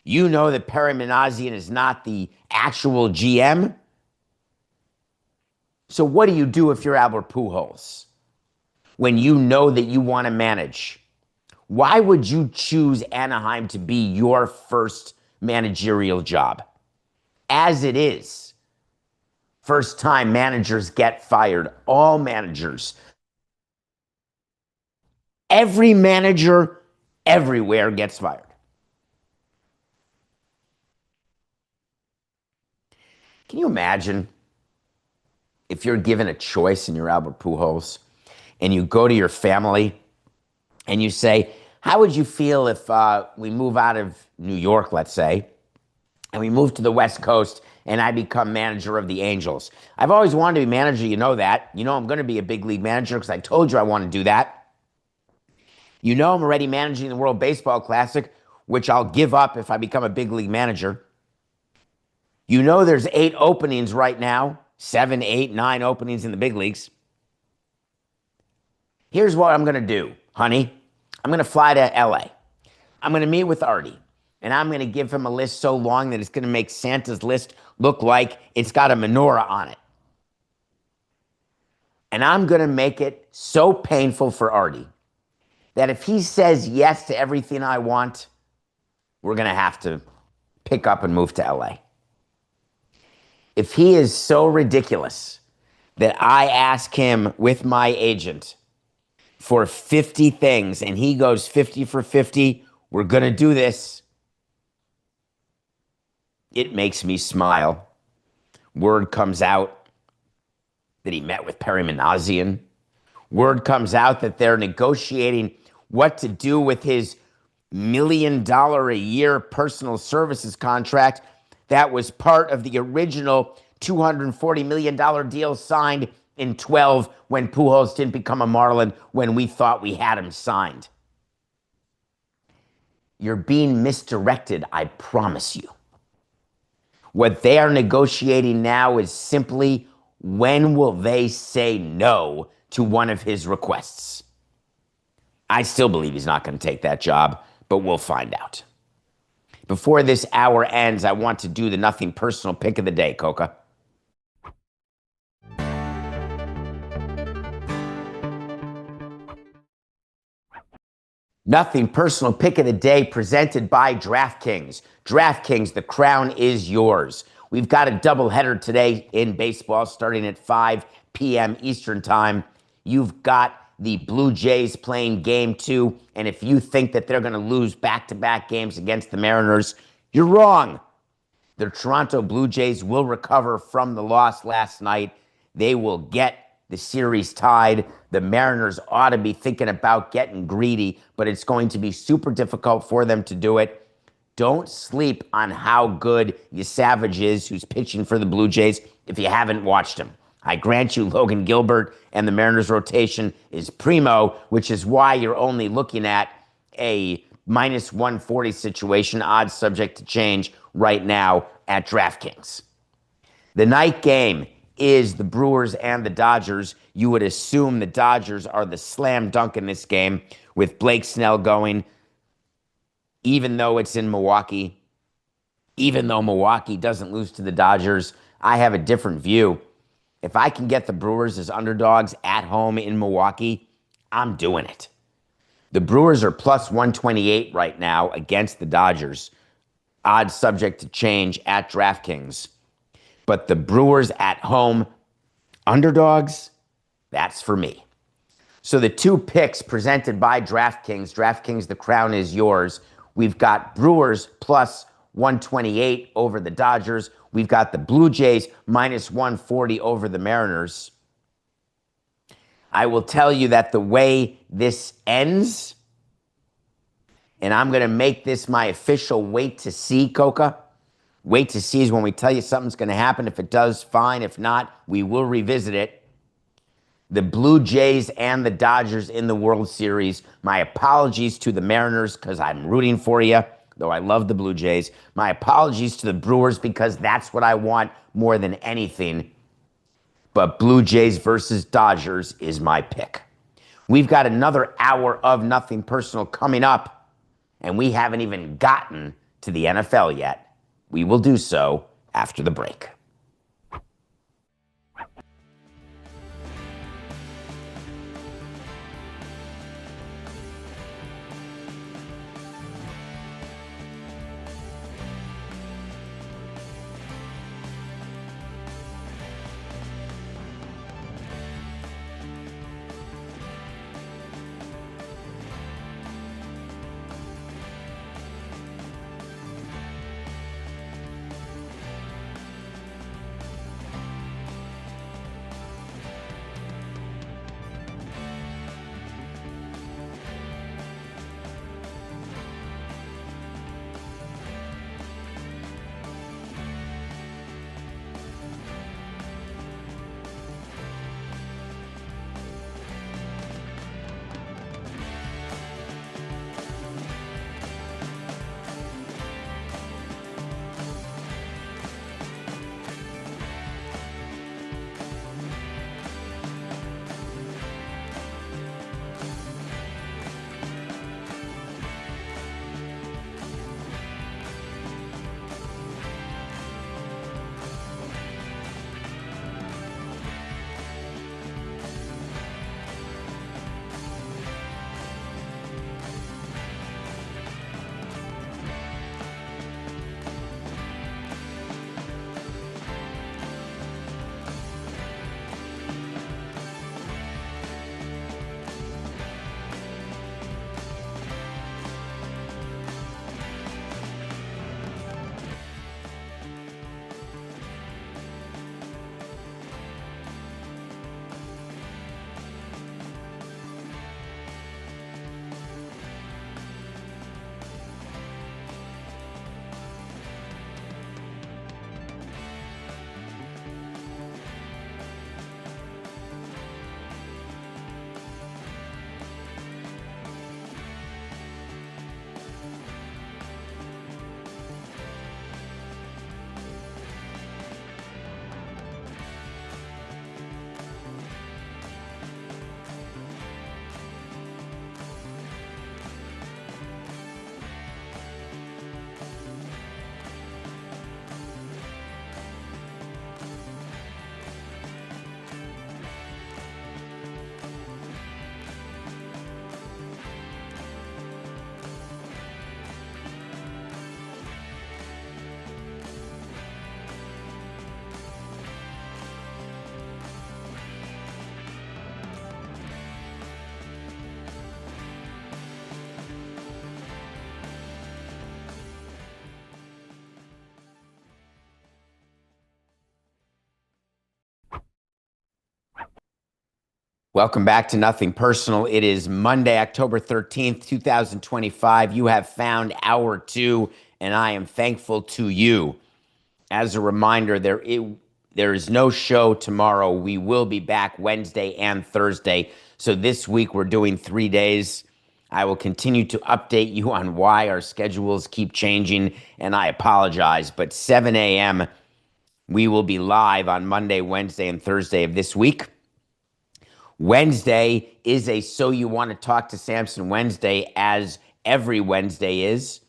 [SPEAKER 1] You know that Perry Minasian is not the actual GM. So what do you do if you're Albert Pujols when you know that you want to manage? Why would you choose Anaheim to be your first managerial job? As it is, first-time managers get fired. All managers. Every manager everywhere gets fired. Can you imagine if you're given a choice and you're Albert Pujols and you go to your family and you say, how would you feel if we move out of New York, let's say, and we move to the West Coast and I become manager of the Angels? I've always wanted to be manager. You know that. You know I'm going to be a big league manager because I told you I want to do that. You know I'm already managing the World Baseball Classic, which I'll give up if I become a big league manager. You know there's 8 openings right now, 7, 8, 9 openings in the big leagues. Here's what I'm going to do, honey. I'm going to fly to LA. I'm going to meet with Artie, and I'm going to give him a list so long that it's going to make Santa's list look like it's got a menorah on it. And I'm going to make it so painful for Artie that if he says yes to everything I want, we're going to have to pick up and move to LA. If he is so ridiculous that I ask him with my agent for 50 things and he goes 50 for 50, we're going to do this. It makes me smile. Word comes out that he met with Perry Manassian. Word comes out that they're negotiating what to do with his $1 million a year personal services contract that was part of the original $240 million deal signed in 12 when Pujols didn't become a Marlin when we thought we had him signed. You're being misdirected, I promise you. What they are negotiating now is simply when will they say no to one of his requests. I still believe he's not going to take that job, but we'll find out. Before this hour ends, I want to do the nothing personal pick of the day, Coca. Nothing personal pick of the day presented by DraftKings. DraftKings, the crown is yours. We've got a doubleheader today in baseball starting at 5 p.m. Eastern time. You've got the Blue Jays playing game 2, and if you think that they're going to lose back-to-back games against the Mariners, you're wrong. The Toronto Blue Jays will recover from the loss last night. They will get the series tied. The Mariners ought to be thinking about getting greedy, but it's going to be super difficult for them to do it. Don't sleep on how good Savage is, who's pitching for the Blue Jays, if you haven't watched him. I grant you Logan Gilbert and the Mariners rotation is primo, which is why you're only looking at a minus 140 situation, odds subject to change right now at DraftKings. The night game is the Brewers and the Dodgers. You would assume the Dodgers are the slam dunk in this game with Blake Snell going, even though it's in Milwaukee. Even though Milwaukee doesn't lose to the Dodgers, I have a different view. If I can get the Brewers as underdogs at home in Milwaukee, I'm doing it. The Brewers are plus 128 right now against the Dodgers. Odds subject to change at DraftKings. But the Brewers at home underdogs, that's for me. So the 2 picks presented by DraftKings, DraftKings, the crown is yours. We've got Brewers plus 128 over the Dodgers. We've got the Blue Jays minus 140 over the Mariners. I will tell you that the way this ends, and I'm going to make this my official wait to see, Coca. Wait to see is when we tell you something's going to happen. If it does, fine. If not, we will revisit it. The Blue Jays and the Dodgers in the World Series. My apologies to the Mariners because I'm rooting for you, though I love the Blue Jays. My apologies to the Brewers because that's what I want more than anything. But Blue Jays versus Dodgers is my pick. We've got another hour of nothing personal coming up, and we haven't even gotten to the NFL yet. We will do so after the break. Welcome back to Nothing Personal. It is Monday, October 13th, 2025. You have found hour two, and I am thankful to you. As a reminder, there is no show tomorrow. We will be back Wednesday and Thursday. So this week we're doing 3 days. I will continue to update you on why our schedules keep changing, and I apologize. But 7 a.m., we will be live on Monday, Wednesday, and Thursday of this week. Wednesday is a So You Want to Talk to Samson Wednesday, as every Wednesday is.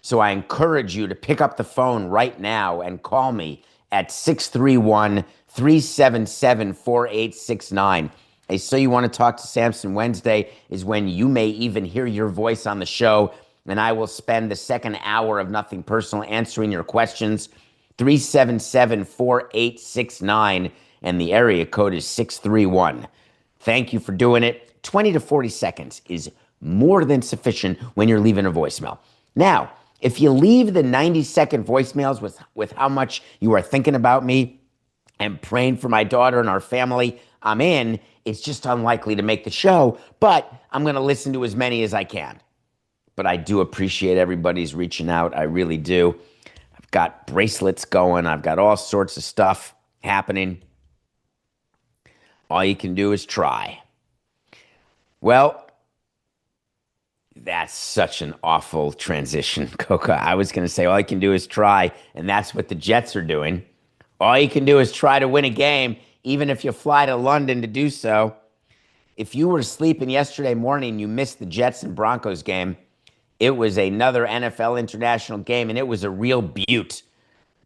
[SPEAKER 1] So I encourage you to pick up the phone right now and call me at 631-377-4869. A So You Want to Talk to Samson Wednesday is when you may even hear your voice on the show, and I will spend the second hour of Nothing Personal answering your questions. 377-4869, and the area code is 631. Thank you for doing it. 20 to 40 seconds is more than sufficient when you're leaving a voicemail. Now, if you leave the 90-second voicemails with how much you are thinking about me and praying for my daughter and our family, I'm in. It's just unlikely to make the show, but I'm going to listen to as many as I can. But I do appreciate everybody's reaching out. I really do. I've got bracelets going. I've got all sorts of stuff happening. All you can do is try. Well, that's such an awful transition, Coca. I was going to say all you can do is try, and that's what the Jets are doing. All you can do is try to win a game, even if you fly to London to do so. If you were sleeping yesterday morning, you missed the Jets and Broncos game. It was another NFL international game, and it was a real beaut.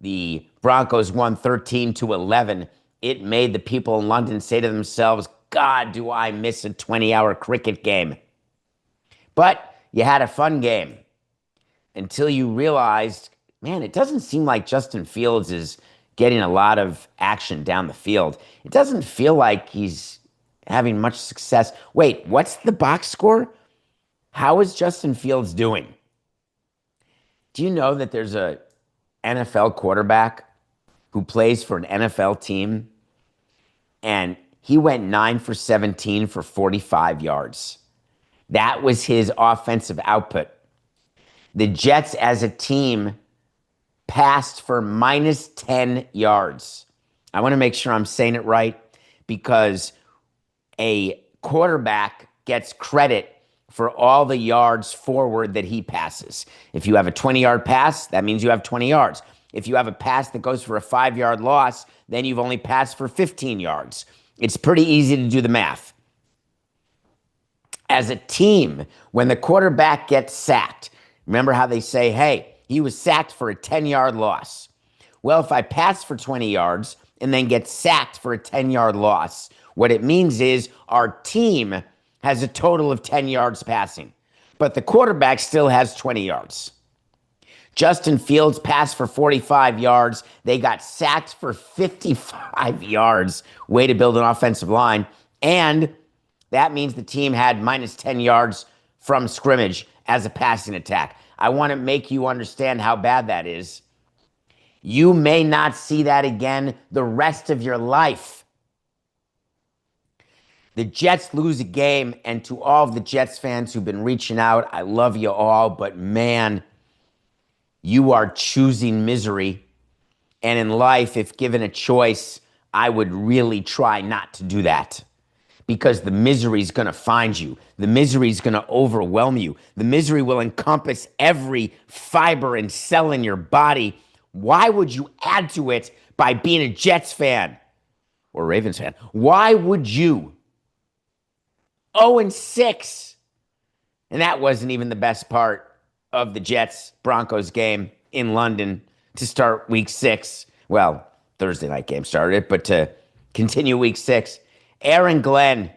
[SPEAKER 1] The Broncos won 13-11. It made the people in London say to themselves, God, do I miss a 20-hour cricket game. But you had a fun game until you realized, man, it doesn't seem like Justin Fields is getting a lot of action down the field. It doesn't feel like he's having much success. Wait, what's the box score? How is Justin Fields doing? Do you know that there's a NFL quarterback who plays for an NFL team, and he went 9 for 17 for 45 yards? That was his offensive output. The Jets as a team passed for minus 10 yards. I want to make sure I'm saying it right, because a quarterback gets credit for all the yards forward that he passes. If you have a 20-yard pass, that means you have 20 yards. If you have a pass that goes for a 5-yard loss, then you've only passed for 15 yards. It's pretty easy to do the math. As a team, when the quarterback gets sacked, remember how they say, hey, he was sacked for a 10-yard loss. Well, if I pass for 20 yards and then get sacked for a 10-yard loss, what it means is our team has a total of 10 yards passing, but the quarterback still has 20 yards. Justin Fields passed for 45 yards. They got sacked for 55 yards. Way to build an offensive line. And that means the team had minus 10 yards from scrimmage as a passing attack. I want to make you understand how bad that is. You may not see that again the rest of your life. The Jets lose a game, and to all of the Jets fans who've been reaching out, I love you all, but man, you are choosing misery. And in life, if given a choice, I would really try not to do that, because the misery is going to find you. The misery is going to overwhelm you. The misery will encompass every fiber and cell in your body. Why would you add to it by being a Jets fan or Ravens fan? Why would you? 0-6. And that wasn't even the best part of the Jets-Broncos game in London to start week 6. Well, Thursday night game started, but to continue week 6. Aaron Glenn,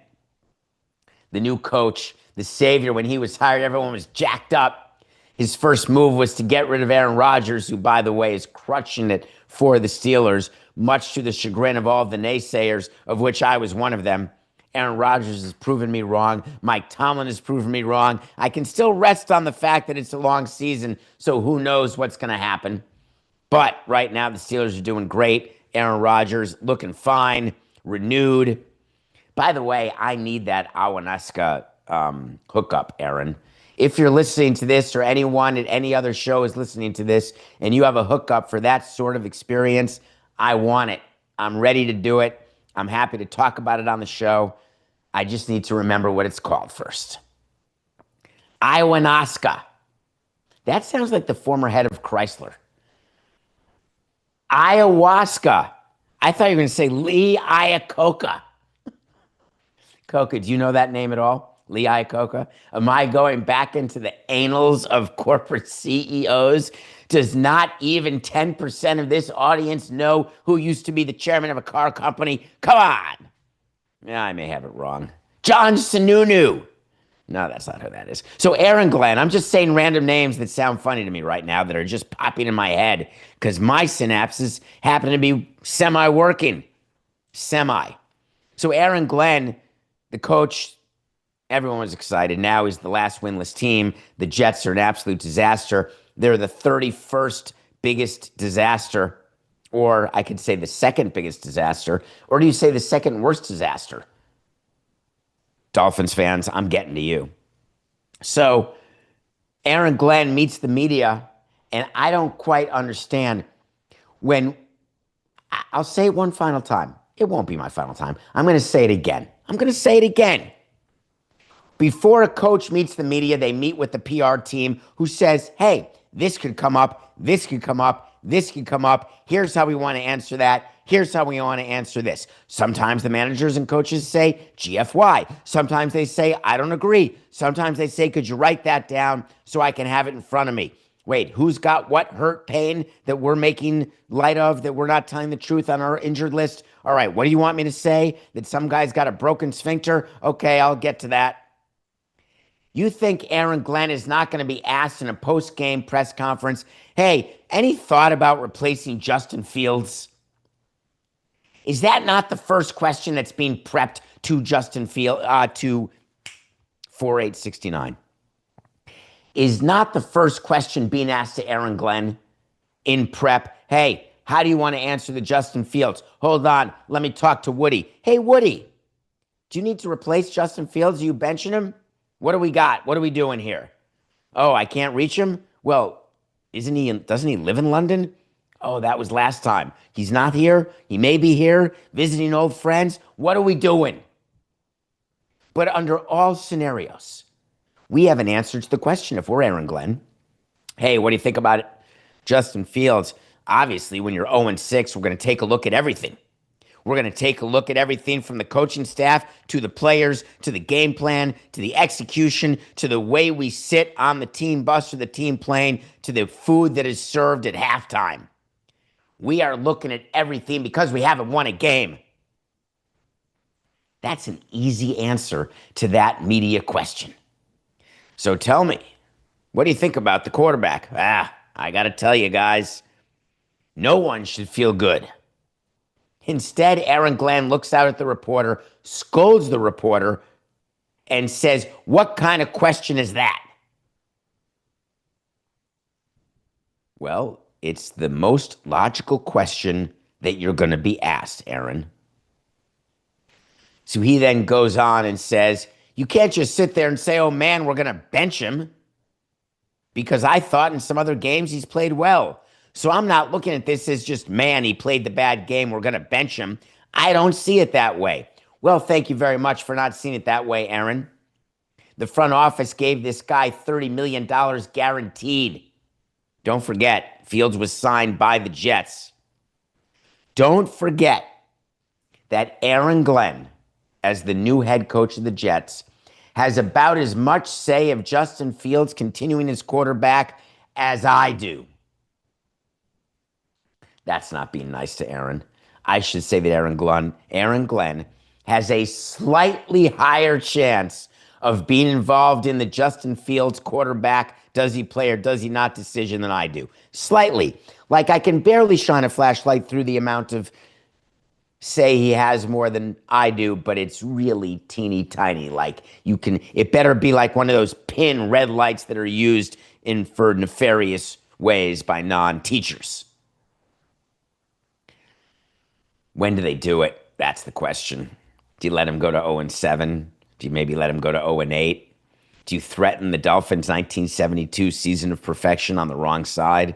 [SPEAKER 1] the new coach, the savior, when he was hired, everyone was jacked up. His first move was to get rid of Aaron Rodgers, who, by the way, is crushing it for the Steelers, much to the chagrin of all the naysayers, of which I was one of them. Aaron Rodgers has proven me wrong. Mike Tomlin has proven me wrong. I can still rest on the fact that it's a long season, so who knows what's going to happen. But right now, the Steelers are doing great. Aaron Rodgers looking fine, renewed. By the way, I need that Awanuska hookup, Aaron. If you're listening to this or anyone at any other show is listening to this and you have a hookup for that sort of experience, I want it. I'm ready to do it. I'm happy to talk about it on the show. I just need to remember what it's called first. Ayahuasca. That sounds like the former head of Chrysler. Ayahuasca. I thought you were going to say Lee Iacocca. Coca, do you know that name at all? Lee Iacocca? Am I going back into the annals of corporate CEOs? Does not even 10% of this audience know who used to be the chairman of a car company? Come on. Yeah, I may have it wrong. John Sununu. No, that's not who that is. So Aaron Glenn, I'm just saying random names that sound funny to me right now that are just popping in my head because my synapses happen to be semi-working. Semi. So Aaron Glenn, the coach, everyone was excited. Now he's the last winless team. The Jets are an absolute disaster. They're the 31st biggest disaster, or I could say the second biggest disaster, or do you say the second worst disaster? Dolphins fans, I'm getting to you. So Aaron Glenn meets the media, and I don't quite understand when, I'll say it one final time. It won't be my final time. I'm going to say it again. Before a coach meets the media, they meet with the PR team who says, hey, this could come up, this could come up, this could come up. Here's how we want to answer that. Here's how we want to answer this. Sometimes the managers and coaches say GFY. Sometimes they say, I don't agree. Sometimes they say, could you write that down so I can have it in front of me? Wait, who's got what hurt, pain that we're making light of, that we're not telling the truth on our injured list? All right, what do you want me to say? That some guy's got a broken sphincter? Okay, I'll get to that. You think Aaron Glenn is not going to be asked in a post-game press conference, hey, any thought about replacing Justin Fields? Is that not the first question that's being prepped to Justin Fields, to 4869? Is not the first question being asked to Aaron Glenn in prep, hey, how do you want to answer the Justin Fields? Hold on, let me talk to Woody. Hey, Woody, do you need to replace Justin Fields? Are you benching him? What do we got? What are we doing here? Oh, I can't reach him? Well, doesn't he live in London? Oh, that was last time. He's not here. He may be here, visiting old friends. What are we doing? But under all scenarios, we have an answer to the question if we're Aaron Glenn. Hey, what do you think about it? Justin Fields? Obviously, when you're 0-6, we're going to take a look at everything. We're going to take a look at everything from the coaching staff to the players, to the game plan, to the execution, to the way we sit on the team bus or the team plane, to the food that is served at halftime. We are looking at everything because we haven't won a game. That's an easy answer to that media question. So tell me, what do you think about the quarterback? I got to tell you guys, no one should feel good. Instead, Aaron Glenn looks out at the reporter, scolds the reporter, and says, what kind of question is that? Well, it's the most logical question that you're going to be asked, Aaron. So he then goes on and says, you can't just sit there and say, oh man, we're going to bench him because I thought in some other games he's played well. So I'm not looking at this as just, man, he played the bad game, we're going to bench him. I don't see it that way. Well, thank you very much for not seeing it that way, Aaron. The front office gave this guy $30 million guaranteed. Don't forget, Fields was signed by the Jets. Don't forget that Aaron Glenn, as the new head coach of the Jets, has about as much say of Justin Fields continuing as quarterback as I do. That's not being nice to Aaron. I should say that Aaron Glenn has a slightly higher chance of being involved in the Justin Fields quarterback, does he play or does he not decision than I do. Slightly. Like I can barely shine a flashlight through the amount of say he has more than I do, but it's really teeny tiny. Like it better be like one of those pin red lights that are used for nefarious ways by non-teachers. When do they do it? That's the question. Do you let him go to 0-7? Do you maybe let him go to 0-8? Do you threaten the Dolphins' 1972 season of perfection on the wrong side?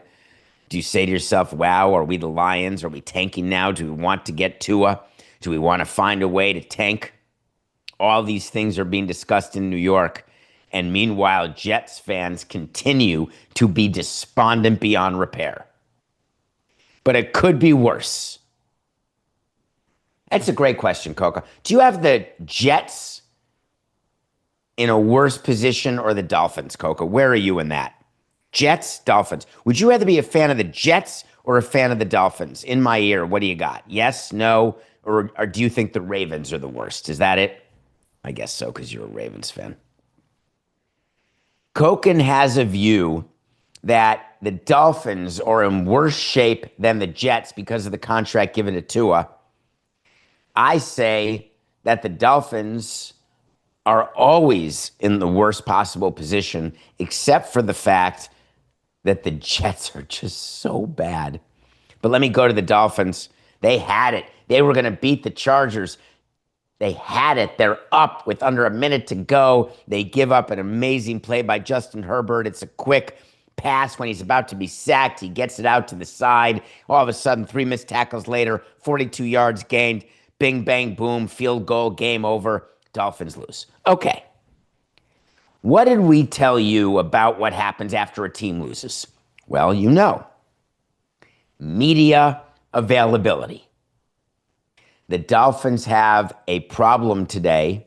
[SPEAKER 1] Do you say to yourself, wow, are we the Lions? Are we tanking now? Do we want to get Tua? Do we want to find a way to tank? All these things are being discussed in New York. And meanwhile, Jets fans continue to be despondent beyond repair. But it could be worse. That's a great question, Coco. Do you have the Jets in a worse position or the Dolphins, Coco? Where are you in that? Jets, Dolphins. Would you rather be a fan of the Jets or a fan of the Dolphins? In my ear, what do you got? Yes, no, or do you think the Ravens are the worst? Is that it? I guess so, because you're a Ravens fan. Koken has a view that the Dolphins are in worse shape than the Jets because of the contract given to Tua. I say that the Dolphins are always in the worst possible position, except for the fact that the Jets are just so bad. But let me go to the Dolphins. They had it. They were going to beat the Chargers. They had it. They're up with under a minute to go. They give up an amazing play by Justin Herbert. It's a quick pass when he's about to be sacked. He gets it out to the side. All of a sudden, 3 missed tackles later, 42 yards gained. Bing, bang, boom, field goal, game over. Dolphins lose. Okay. What did we tell you about what happens after a team loses? Well, you know. Media availability. The Dolphins have a problem today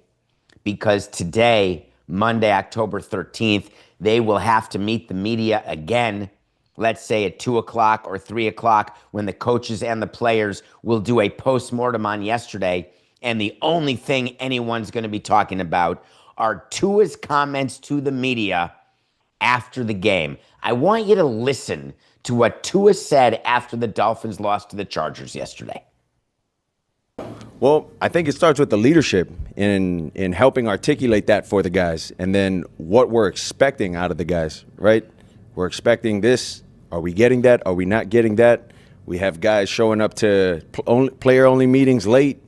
[SPEAKER 1] because today, Monday, October 13th, they will have to meet the media again, let's say at 2 o'clock or 3 o'clock, when the coaches and the players will do a postmortem on yesterday. And the only thing anyone's going to be talking about are Tua's comments to the media after the game. I want you to listen to what Tua said after the Dolphins lost to the Chargers yesterday.
[SPEAKER 2] Well, I think it starts with the leadership in helping articulate that for the guys, and then what we're expecting out of the guys, right? We're expecting this. Are we getting that? Are we not getting that? We have guys showing up to player-only meetings late,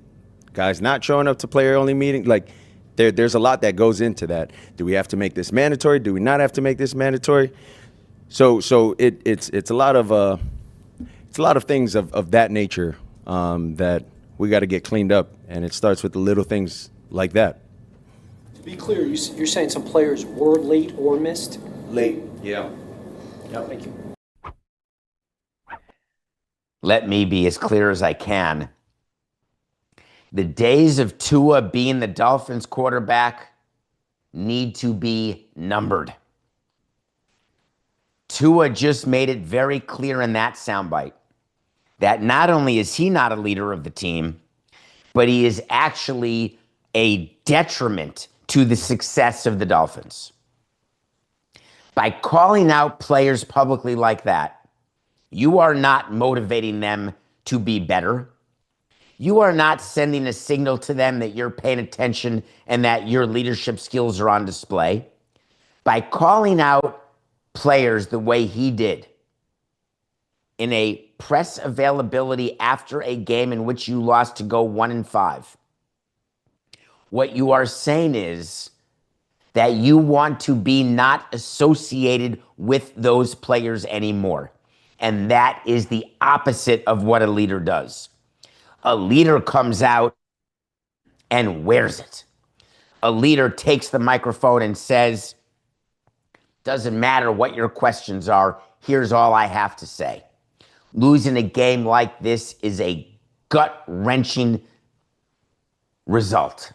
[SPEAKER 2] guys not showing up to player-only meetings. Like, there's a lot that goes into that. Do we have to make this mandatory? Do we not have to make this mandatory? So it's a lot of things of that nature that we got to get cleaned up, and it starts with the little things like that.
[SPEAKER 3] To be clear, you're saying some players were late or missed?
[SPEAKER 2] Late, yeah.
[SPEAKER 3] Yeah, thank you.
[SPEAKER 1] Let me be as clear as I can. The days of Tua being the Dolphins quarterback need to be numbered. Tua just made it very clear in that soundbite that not only is he not a leader of the team, but he is actually a detriment to the success of the Dolphins. By calling out players publicly like that, you are not motivating them to be better. You are not sending a signal to them that you're paying attention and that your leadership skills are on display. By calling out players the way he did in a press availability after a game in which you lost to go 1-5, what you are saying is that you want to be not associated with those players anymore. And that is the opposite of what a leader does. A leader comes out and wears it. A leader takes the microphone and says, doesn't matter what your questions are, here's all I have to say. Losing a game like this is a gut-wrenching result.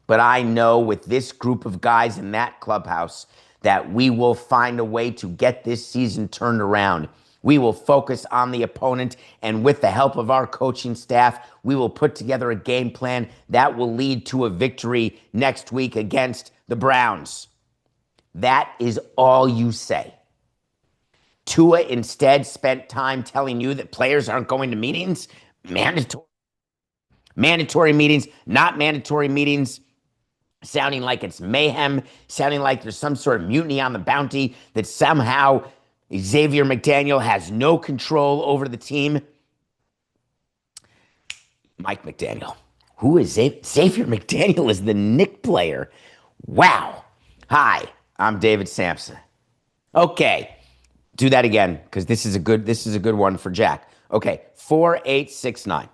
[SPEAKER 1] But I know with this group of guys in that clubhouse that we will find a way to get this season turned around. We will focus on the opponent, and with the help of our coaching staff, we will put together a game plan that will lead to a victory next week against the Browns. That is all you say. Tua instead spent time telling you that players aren't going to meetings. Mandatory meetings, not mandatory meetings. Sounding like it's mayhem, sounding like there's some sort of mutiny on the bounty, that somehow Xavier McDaniel has no control over the team. Mike McDaniel, Who is Xavier McDaniel is the Knick player. Wow. Hi, I'm David Samson. Okay, do that again because this is a good one for Jack. Okay, 4869.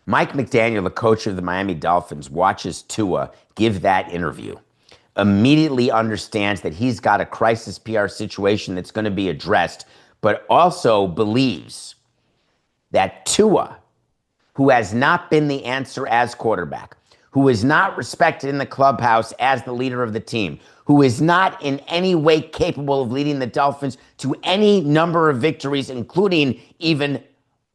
[SPEAKER 1] Mike McDaniel, the coach of the Miami Dolphins, watches Tua give that interview. Immediately understands that he's got a crisis PR situation that's going to be addressed, but also believes that Tua, who has not been the answer as quarterback, who is not respected in the clubhouse as the leader of the team, who is not in any way capable of leading the Dolphins to any number of victories, including even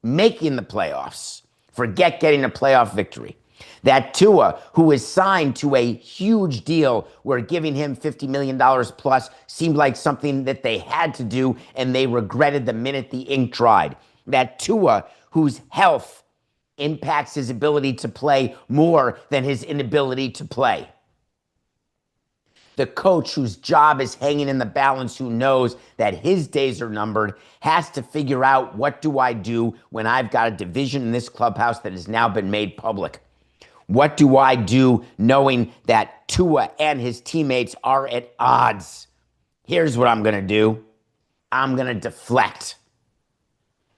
[SPEAKER 1] making the playoffs. Forget getting a playoff victory. That Tua, who is signed to a huge deal where giving him $50 million plus seemed like something that they had to do and they regretted the minute the ink dried. That Tua, whose health impacts his ability to play more than his inability to play. The coach whose job is hanging in the balance, who knows that his days are numbered, has to figure out, what do I do when I've got a division in this clubhouse that has now been made public? What do I do knowing that Tua and his teammates are at odds? Here's what I'm going to do. I'm going to deflect.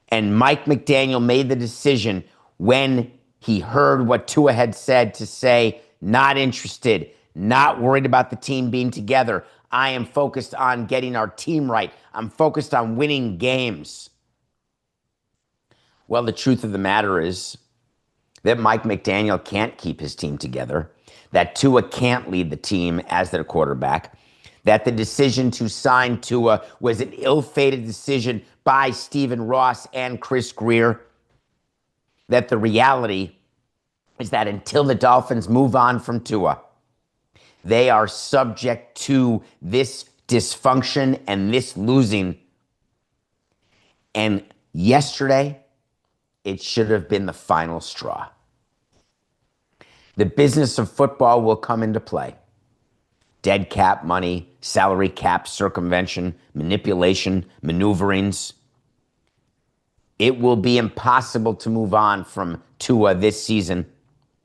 [SPEAKER 1] And Mike McDaniel made the decision when he heard what Tua had said to say, not interested, not worried about the team being together. I am focused on getting our team right. I'm focused on winning games. Well, the truth of the matter is that Mike McDaniel can't keep his team together, that Tua can't lead the team as their quarterback, that the decision to sign Tua was an ill-fated decision by Stephen Ross and Chris Greer, that the reality is that until the Dolphins move on from Tua, they are subject to this dysfunction and this losing. And yesterday, it should have been the final straw. The business of football will come into play. Dead cap money, salary cap circumvention, manipulation, maneuverings. It will be impossible to move on from Tua this season.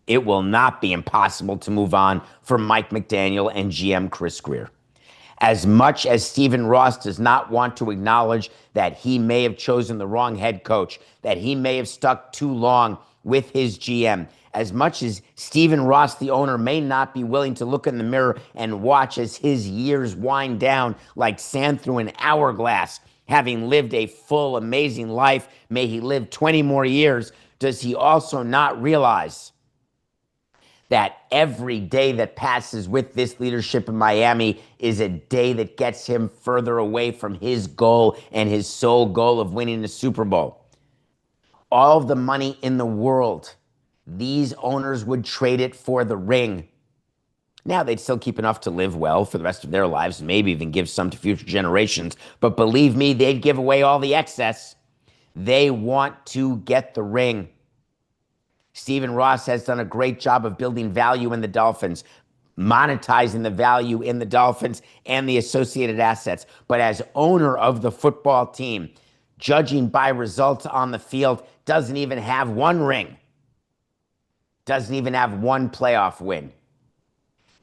[SPEAKER 1] It will not be impossible to move on from Mike McDaniel and GM Chris Greer. As much as Stephen Ross does not want to acknowledge that he may have chosen the wrong head coach, that he may have stuck too long with his GM, as much as Stephen Ross, the owner, may not be willing to look in the mirror and watch as his years wind down like sand through an hourglass, having lived a full, amazing life, may he live 20 more years, does he also not realize that every day that passes with this leadership in Miami is a day that gets him further away from his goal and his sole goal of winning the Super Bowl? All of the money in the world, these owners would trade it for the ring. Now, they'd still keep enough to live well for the rest of their lives, maybe even give some to future generations. But believe me, they'd give away all the excess. They want to get the ring. Stephen Ross has done a great job of building value in the Dolphins, monetizing the value in the Dolphins and the associated assets. But as owner of the football team, judging by results on the field, doesn't even have one ring. Doesn't even have one playoff win.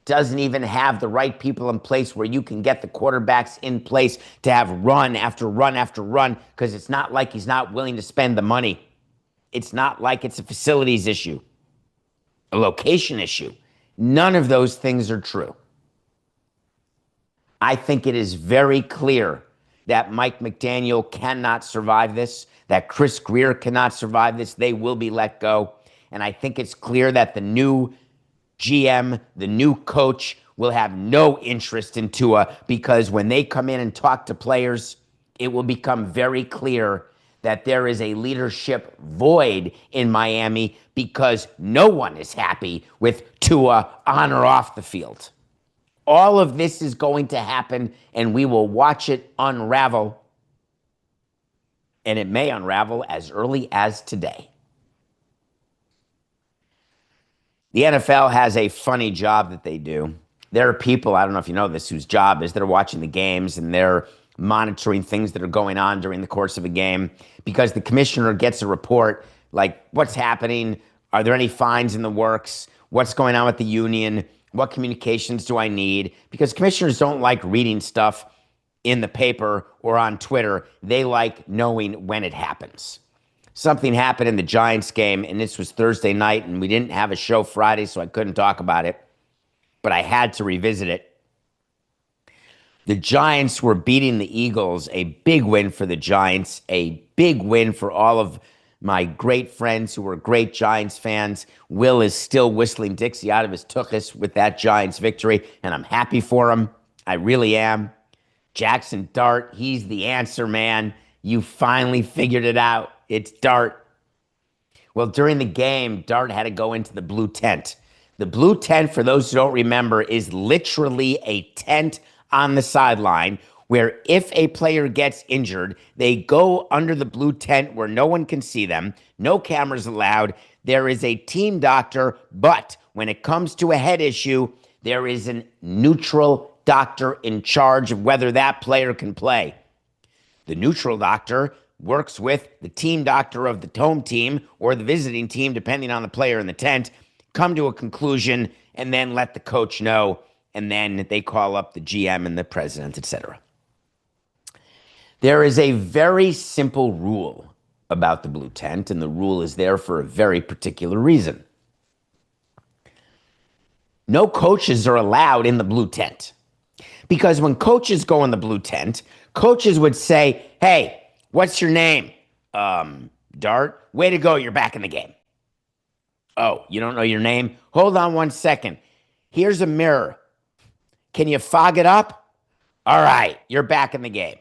[SPEAKER 1] Doesn't even have the right people in place where you can get the quarterbacks in place to have run after run after run, because it's not like he's not willing to spend the money. It's not like it's a facilities issue, a location issue. None of those things are true. I think it is very clear that Mike McDaniel cannot survive this, that Chris Greer cannot survive this. They will be let go. And I think it's clear that the new GM, the new coach, will have no interest in Tua, because when they come in and talk to players, it will become very clear that there is a leadership void in Miami because no one is happy with Tua on or off the field. All of this is going to happen, and we will watch it unravel. And it may unravel as early as today. The NFL has a funny job that they do. There are people, I don't know if you know this, whose job is they're watching the games and they're monitoring things that are going on during the course of a game, because the commissioner gets a report Like, what's happening? Are there any fines in the works? What's going on with the union? What communications do I need? Because commissioners don't like reading stuff in the paper or on Twitter. They like knowing when it happens. Something happened in the Giants game, and this was Thursday night, and we didn't have a show Friday, so I couldn't talk about it. But I had to revisit it. The Giants were beating the Eagles, a big win for the Giants, a big win for all of my great friends who were great Giants fans. Will is still whistling Dixie out of his tuchus with that Giants victory, and I'm happy for him. I really am. Jaxon Dart, he's the answer, man. You finally figured it out. It's Dart. Well, during the game, Dart had to go into the blue tent. The blue tent, for those who don't remember, is literally a tent on the sideline where if a player gets injured, they go under the blue tent where no one can see them, no cameras allowed. There is a team doctor, but when it comes to a head issue, there is a neutral doctor in charge of whether that player can play. The neutral doctor works with the team doctor of the home team or the visiting team, depending on the player in the tent, come to a conclusion, and then let the coach know, and then they call up the GM and the president, etc. There is a very simple rule about the blue tent, and the rule is there for a very particular reason. No coaches are allowed in the blue tent. Because when coaches go in the blue tent, coaches would say, hey, what's your name? Dart. Way to go, you're back in the game. Oh, you don't know your name? Hold on one second. Here's a mirror. Can you fog it up? All right, you're back in the game.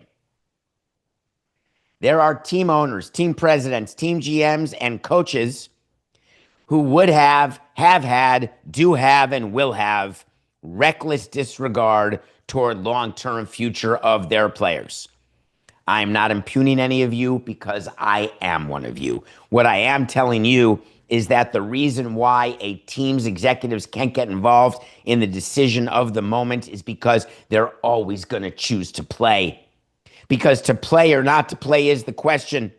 [SPEAKER 1] There are team owners, team presidents, team GMs, and coaches who would have had, do have, and will have reckless disregard toward long-term future of their players. I am not impugning any of you because I am one of you. What I am telling you is that the reason why a team's executives can't get involved in the decision of the moment is because they're always going to choose to play. Because to play or not to play is the question.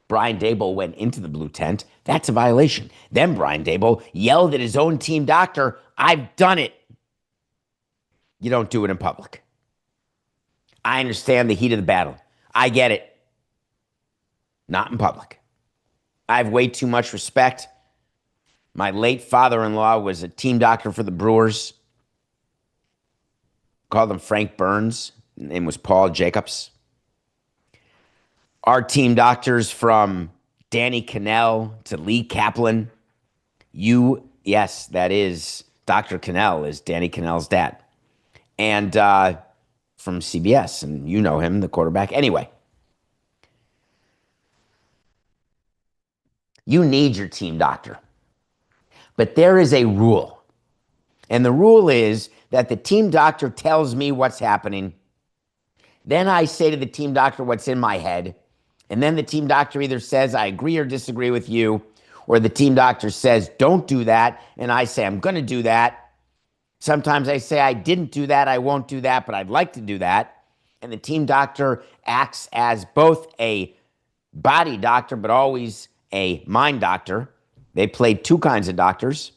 [SPEAKER 1] Brian Daboll went into the blue tent. That's a violation. Then Brian Daboll yelled at his own team doctor, I've done it. You don't do it in public. I understand the heat of the battle. I get it. Not in public. I have way too much respect. My late father-in-law was a team doctor for the Brewers. Called him Frank Burns. His name was Paul Jacobs. Our team doctors from Danny Cannell to Lee Kaplan. Yes, that is, Dr. Cannell is Danny Cannell's dad. And from CBS, and you know him, the quarterback. Anyway, you need your team doctor. But there is a rule. And the rule is that the team doctor tells me what's happening. Then I say to the team doctor what's in my head. And then the team doctor either says, I agree or disagree with you, or the team doctor says, don't do that. And I say, I'm going to do that. Sometimes I say, I didn't do that, I won't do that, but I'd like to do that. And the team doctor acts as both a body doctor, but always a mind doctor. They play two kinds of doctors.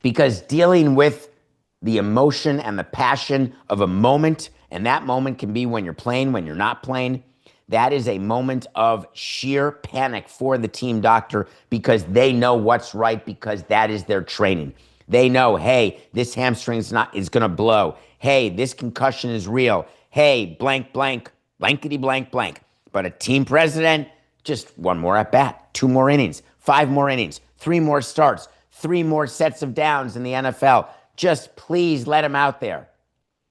[SPEAKER 1] Because dealing with the emotion and the passion of a moment, and that moment can be when you're playing, when you're not playing, that is a moment of sheer panic for the team doctor because they know what's right because that is their training. They know, hey, this hamstring is going to blow. Hey, this concussion is real. Hey, blank, blank, blankety, blank, blank. But a team president, just one more at bat, 2 more innings, 5 more innings, 3 more starts, 3 more sets of downs in the NFL. Just please let him out there.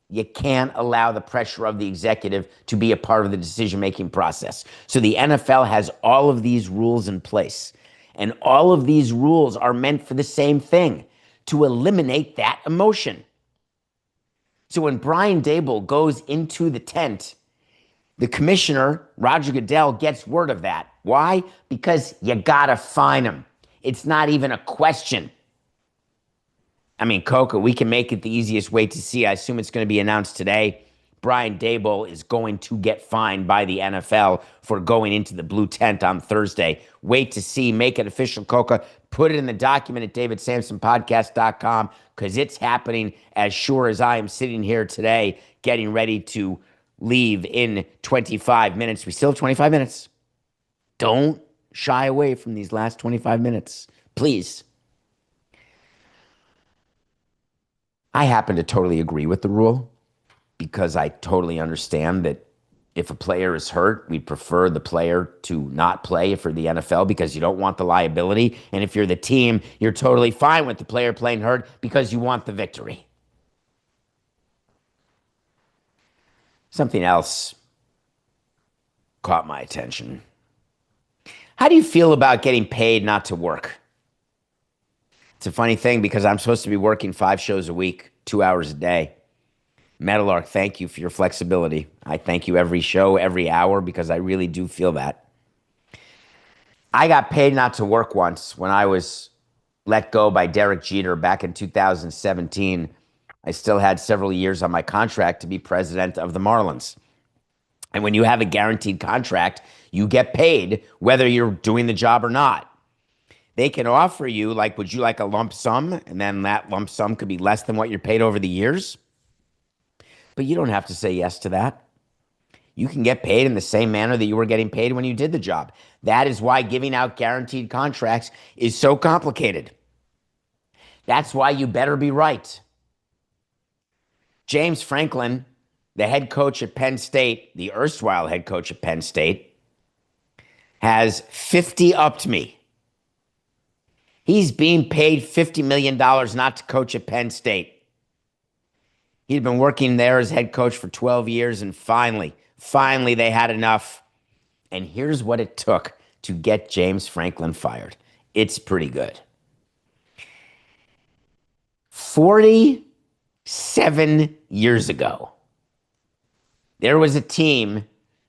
[SPEAKER 1] You can't allow the pressure of the executive to be a part of the decision-making process. So the NFL has all of these rules in place. And all of these rules are meant for the same thing, to eliminate that emotion. So when Brian Daboll goes into the tent, the commissioner, Roger Goodell, gets word of that. Why? Because you gotta fine him. It's not even a question. I mean, Coca, we can make it the easiest way to see. I assume it's going to be announced today. Brian Daboll is going to get fined by the NFL for going into the blue tent on Thursday. Wait to see. Make it official, Coca. Put it in the document at davidsamsonpodcast.com because it's happening as sure as I am sitting here today getting ready to leave in 25 minutes. We still have 25 minutes. Don't shy away from these last 25 minutes, please. I happen to totally agree with the rule because I totally understand that if a player is hurt, we prefer the player to not play for the NFL because you don't want the liability. And if you're the team, you're totally fine with the player playing hurt because you want the victory. Something else caught my attention. How do you feel about getting paid not to work? It's a funny thing because I'm supposed to be working 5 shows a week, 2 hours a day. Metalark, thank you for your flexibility. I thank you every show, every hour, because I really do feel that. I got paid not to work once when I was let go by Derek Jeter back in 2017. I still had several years on my contract to be president of the Marlins. And when you have a guaranteed contract, you get paid whether you're doing the job or not. They can offer you, like, would you like a lump sum? And then that lump sum could be less than what you're paid over the years. But you don't have to say yes to that. You can get paid in the same manner that you were getting paid when you did the job. That is why giving out guaranteed contracts is so complicated. That's why you better be right. James Franklin, the head coach at Penn State, the erstwhile head coach at Penn State, has 50-upped me. He's being paid $50 million not to coach at Penn State. He'd been working there as head coach for 12 years, and finally they had enough. And here's what it took to get James Franklin fired. It's pretty good. 47 years ago, there was a team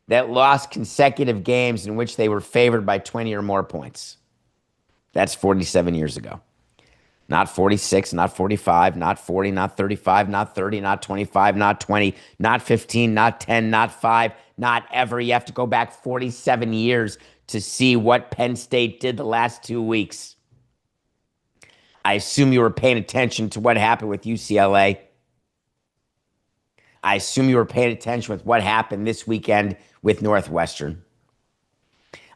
[SPEAKER 1] that lost consecutive games in which they were favored by 20 or more points. That's 47 years ago. Not 46, not 45, not 40, not 35, not 30, not 25, not 20, not 15, not 10, not 5, not ever. You have to go back 47 years to see what Penn State did the last 2 weeks. I assume you were paying attention to what happened with UCLA. I assume you were paying attention with what happened this weekend with Northwestern.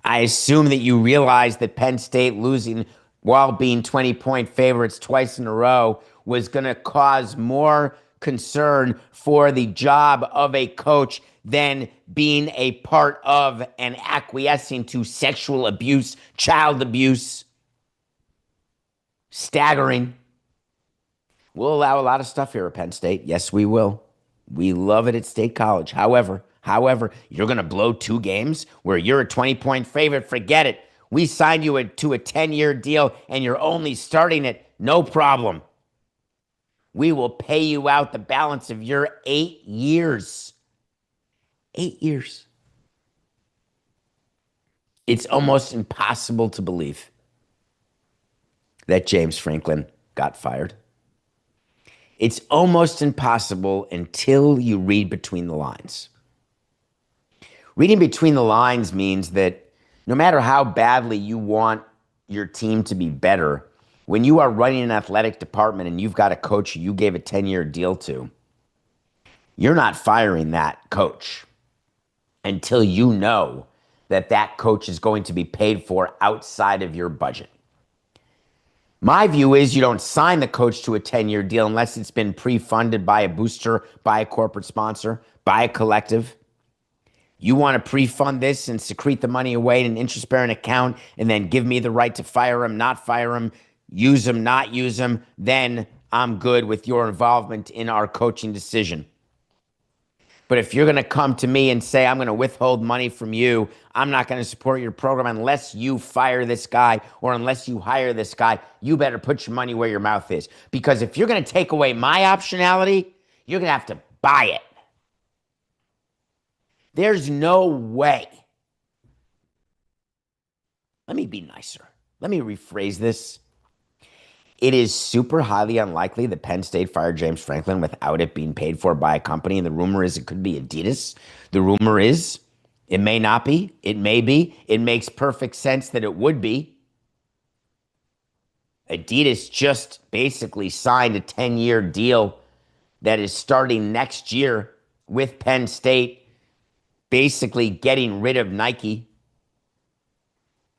[SPEAKER 1] I assume that you realized that Penn State losing while being 20-point favorites twice in a row was going to cause more concern for the job of a coach than being a part of and acquiescing to sexual abuse, child abuse. Staggering. We'll allow a lot of stuff here at Penn State. Yes, we will. We love it at State College. However, you're going to blow 2 games where you're a 20-point favorite. Forget it. We signed you to a 10-year deal, and you're only starting it. No problem. We will pay you out the balance of your 8 years. 8 years. It's almost impossible to believe that James Franklin got fired. It's almost impossible until you read between the lines. Reading between the lines means that no matter how badly you want your team to be better, when you are running an athletic department and you've got a coach you gave a 10-year deal to, you're not firing that coach until you know that that coach is going to be paid for outside of your budget. My view is you don't sign the coach to a 10-year deal unless it's been pre-funded by a booster, by a corporate sponsor, by a collective. You want to pre-fund this and secrete the money away in an interest-bearing account and then give me the right to fire him, not fire him, use him, not use him, then I'm good with your involvement in our coaching decision. But if you're going to come to me and say, I'm going to withhold money from you, I'm not going to support your program unless you fire this guy or unless you hire this guy, you better put your money where your mouth is. Because if you're going to take away my optionality, you're going to have to buy it. There's no way. Let me be nicer. Let me rephrase this. It is super highly unlikely that Penn State fired James Franklin without it being paid for by a company. And the rumor is it could be Adidas. The rumor is it may not be. It may be. It makes perfect sense that it would be. Adidas just basically signed a 10-year deal that is starting next year with Penn State, basically getting rid of Nike.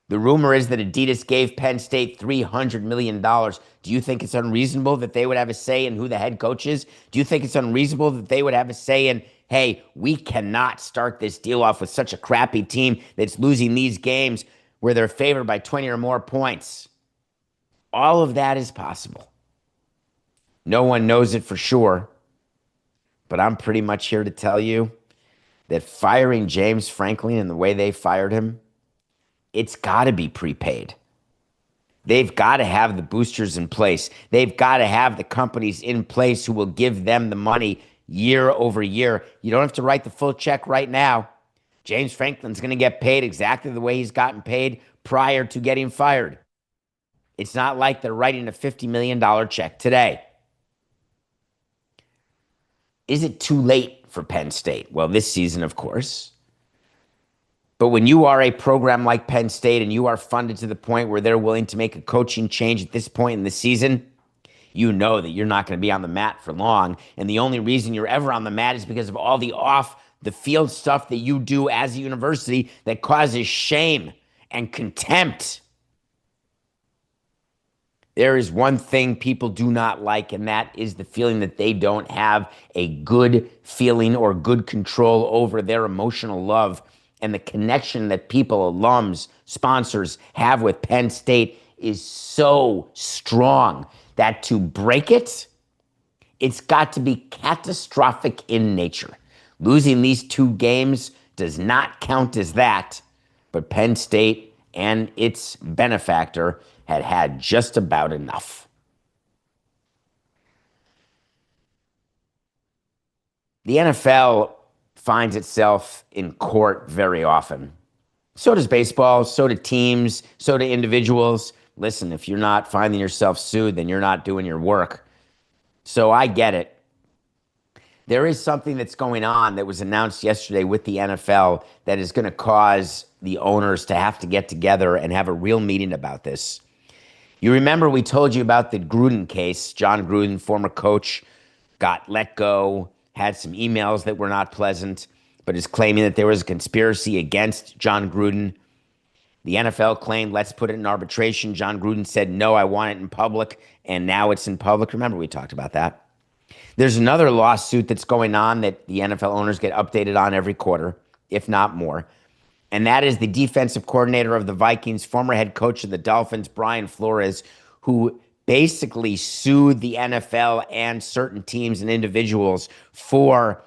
[SPEAKER 1] The rumor is that Adidas gave Penn State $300 million. Do you think it's unreasonable that they would have a say in who the head coach is? Do you think it's unreasonable that they would have a say in, hey, we cannot start this deal off with such a crappy team that's losing these games where they're favored by 20 or more points? All of that is possible. No one knows it for sure, but I'm pretty much here to tell you that firing James Franklin in the way they fired him, it's got to be prepaid. They've got to have the boosters in place. They've got to have the companies in place who will give them the money year over year. You don't have to write the full check right now. James Franklin's going to get paid exactly the way he's gotten paid prior to getting fired. It's not like they're writing a $50 million check today. Is it too late for Penn State? Well, this season, of course. But when you are a program like Penn State and you are funded to the point where they're willing to make a coaching change at this point in the season, you know that you're not going to be on the mat for long. And the only reason you're ever on the mat is because of all the off-the-field stuff that you do as a university that causes shame and contempt. There is one thing people do not like, and that is the feeling that they don't have a good feeling or good control over their emotional love. And the connection that people, alums, sponsors have with Penn State is so strong that to break it, it's got to be catastrophic in nature. Losing these 2 games does not count as that, but Penn State and its benefactor had just about enough. The NFL finds itself in court very often. So does baseball, so do teams, so do individuals. Listen, if you're not finding yourself sued, then you're not doing your work. So I get it. There is something that's going on that was announced yesterday with the NFL that is going to cause the owners to have to get together and have a real meeting about this. You remember we told you about the Gruden case. John Gruden, former coach, got let go, had some emails that were not pleasant, but is claiming that there was a conspiracy against John Gruden. The NFL claimed, let's put it in arbitration. John Gruden said, no, I want it in public, and now it's in public. Remember, we talked about that. There's another lawsuit that's going on that the NFL owners get updated on every quarter, if not more, and that is the defensive coordinator of the Vikings, former head coach of the Dolphins, Brian Flores, who basically sued the NFL and certain teams and individuals for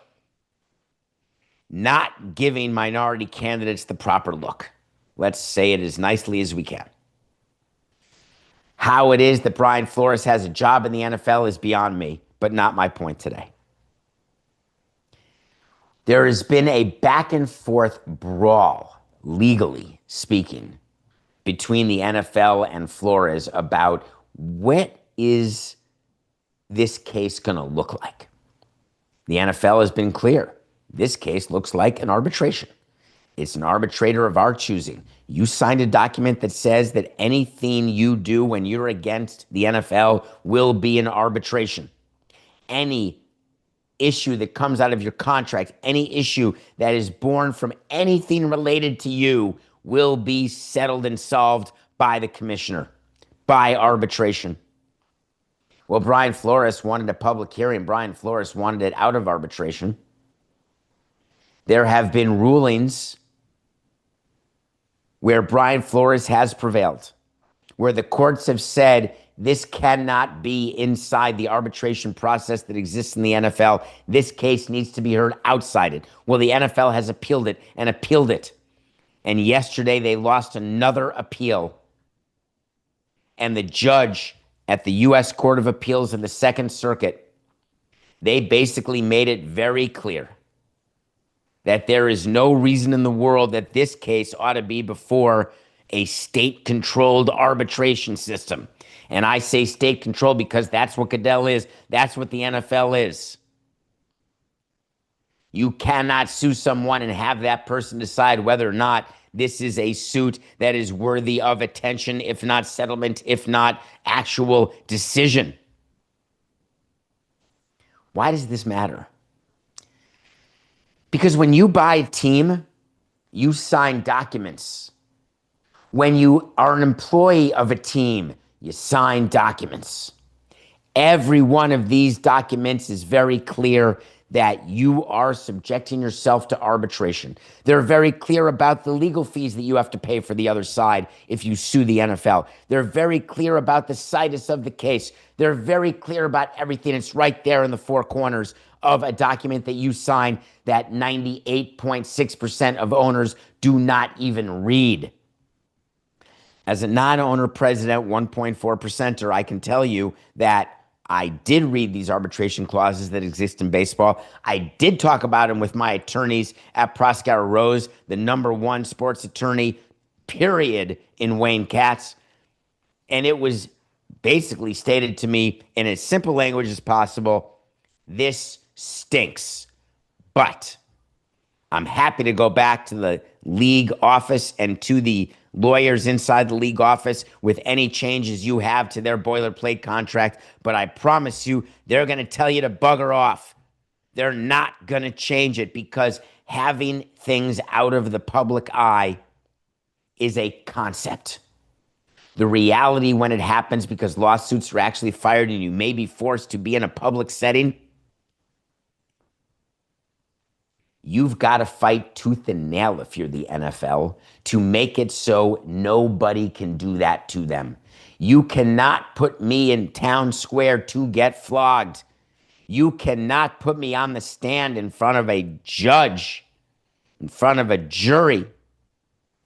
[SPEAKER 1] not giving minority candidates the proper look. Let's say it as nicely as we can. How it is that Brian Flores has a job in the NFL is beyond me, but not my point today. There has been a back and forth brawl, legally speaking, between the NFL and Flores about what is this case going to look like. The NFL has been clear. This case looks like an arbitration. It's an arbitrator of our choosing. You signed a document that says that anything you do when you're against the NFL will be an arbitration. Any issue that comes out of your contract, any issue that is born from anything related to you will be settled and solved by the commissioner, by arbitration. Well, Brian Flores wanted a public hearing. Brian Flores wanted it out of arbitration. There have been rulings where Brian Flores has prevailed, where the courts have said this cannot be inside the arbitration process that exists in the NFL. This case needs to be heard outside it. Well, the NFL has appealed it and appealed it. And yesterday they lost another appeal. And the judge at the U.S. Court of Appeals in the Second Circuit, they basically made it very clear that there is no reason in the world that this case ought to be before a state-controlled arbitration system. And I say state control because that's what Goodell is. That's what the NFL is. You cannot sue someone and have that person decide whether or not this is a suit that is worthy of attention, if not settlement, if not actual decision. Why does this matter? Because when you buy a team, you sign documents. When you are an employee of a team, you sign documents. Every one of these documents is very clear that you are subjecting yourself to arbitration. They're very clear about the legal fees that you have to pay for the other side if you sue the NFL. They're very clear about the situs of the case. They're very clear about everything. It's right there in the four corners of a document that you sign that 98.6% of owners do not even read. As a non-owner president, 1.4%er, I can tell you that I did read these arbitration clauses that exist in baseball. I did talk about them with my attorneys at Proskauer Rose, the #1 sports attorney, period, in Wayne Katz. And it was basically stated to me in as simple language as possible, this stinks. But I'm happy to go back to the league office and to the lawyers inside the league office with any changes you have to their boilerplate contract. But I promise you, they're going to tell you to bugger off. They're not going to change it because having things out of the public eye is a concept. The reality when it happens, because lawsuits are actually fired and you may be forced to be in a public setting, you've got to fight tooth and nail if you're the NFL to make it so nobody can do that to them. You cannot put me in town square to get flogged. You cannot put me on the stand in front of a judge, in front of a jury,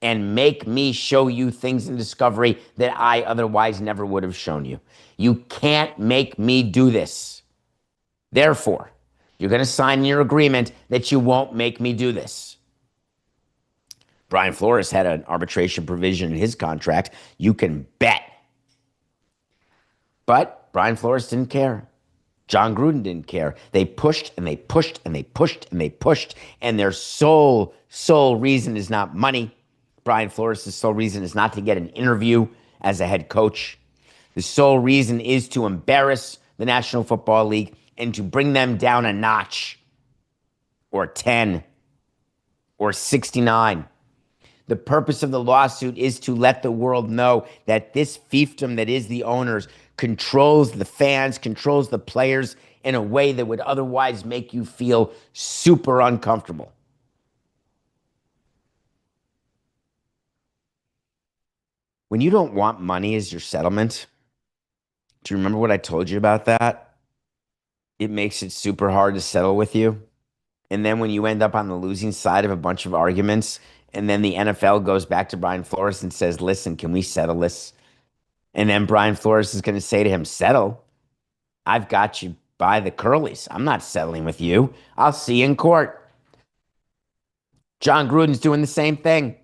[SPEAKER 1] and make me show you things in discovery that I otherwise never would have shown you. You can't make me do this. Therefore, you're going to sign your agreement that you won't make me do this. Brian Flores had an arbitration provision in his contract. You can bet. But Brian Flores didn't care. John Gruden didn't care. They pushed and they pushed and they pushed and they pushed. And their sole reason is not money. Brian Flores' sole reason is not to get an interview as a head coach. The sole reason is to embarrass the National Football League and to bring them down a notch, or 10, or 69. The purpose of the lawsuit is to let the world know that this fiefdom that is the owners controls the fans, controls the players in a way that would otherwise make you feel super uncomfortable. When you don't want money as your settlement, do you remember what I told you about that? It makes it super hard to settle with you. And then when you end up on the losing side of a bunch of arguments, and then the NFL goes back to Brian Flores and says, listen, can we settle this? And then Brian Flores is going to say to him, settle? I've got you by the curlies. I'm not settling with you. I'll see you in court. John Gruden's doing the same thing.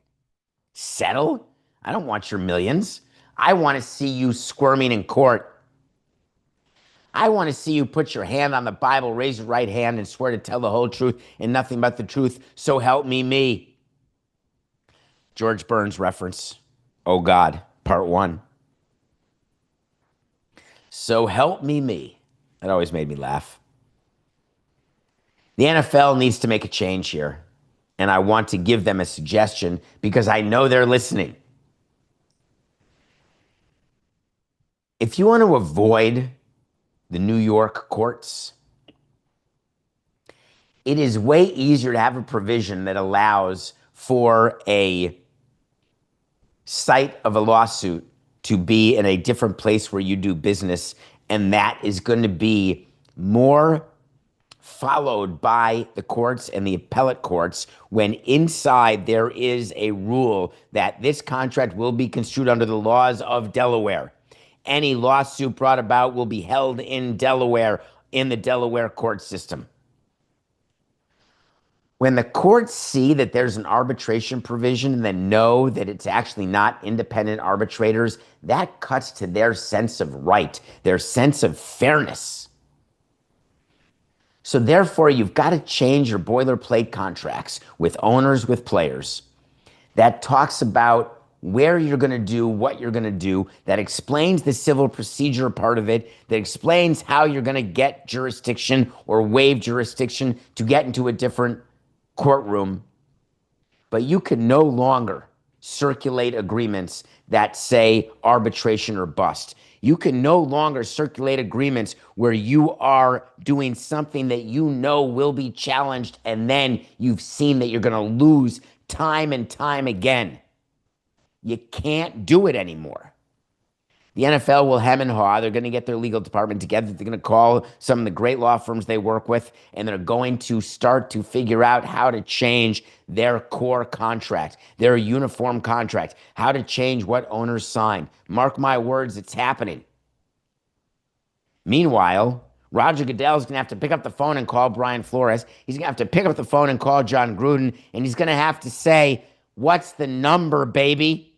[SPEAKER 1] Settle? I don't want your millions. I want to see you squirming in court. I want to see you put your hand on the Bible, raise your right hand, and swear to tell the whole truth and nothing but the truth. So help me. George Burns reference. Oh God, part 1. So help me. That always made me laugh. The NFL needs to make a change here. And I want to give them a suggestion because I know they're listening. If you want to avoid the New York courts, it is way easier to have a provision that allows for a site of a lawsuit to be in a different place where you do business, and that is going to be more followed by the courts and the appellate courts when inside there is a rule that this contract will be construed under the laws of Delaware. Any lawsuit brought about will be held in Delaware, in the Delaware court system. When the courts see that there's an arbitration provision and then know that it's actually not independent arbitrators, that cuts to their sense of right, their sense of fairness. So therefore, you've got to change your boilerplate contracts with owners, with players. That talks about where you're going to do what you're going to do, that explains the civil procedure part of it, that explains how you're going to get jurisdiction or waive jurisdiction to get into a different courtroom. But you can no longer circulate agreements that say arbitration or bust. You can no longer circulate agreements where you are doing something that you know will be challenged and then you've seen that you're going to lose time and time again. You can't do it anymore. The NFL will hem and haw. They're going to get their legal department together. They're going to call some of the great law firms they work with, and they're going to start to figure out how to change their core contract, their uniform contract, how to change what owners sign. Mark my words, it's happening. Meanwhile, Roger Goodell's going to have to pick up the phone and call Brian Flores. He's going to have to pick up the phone and call John Gruden, and he's going to have to say, what's the number, baby?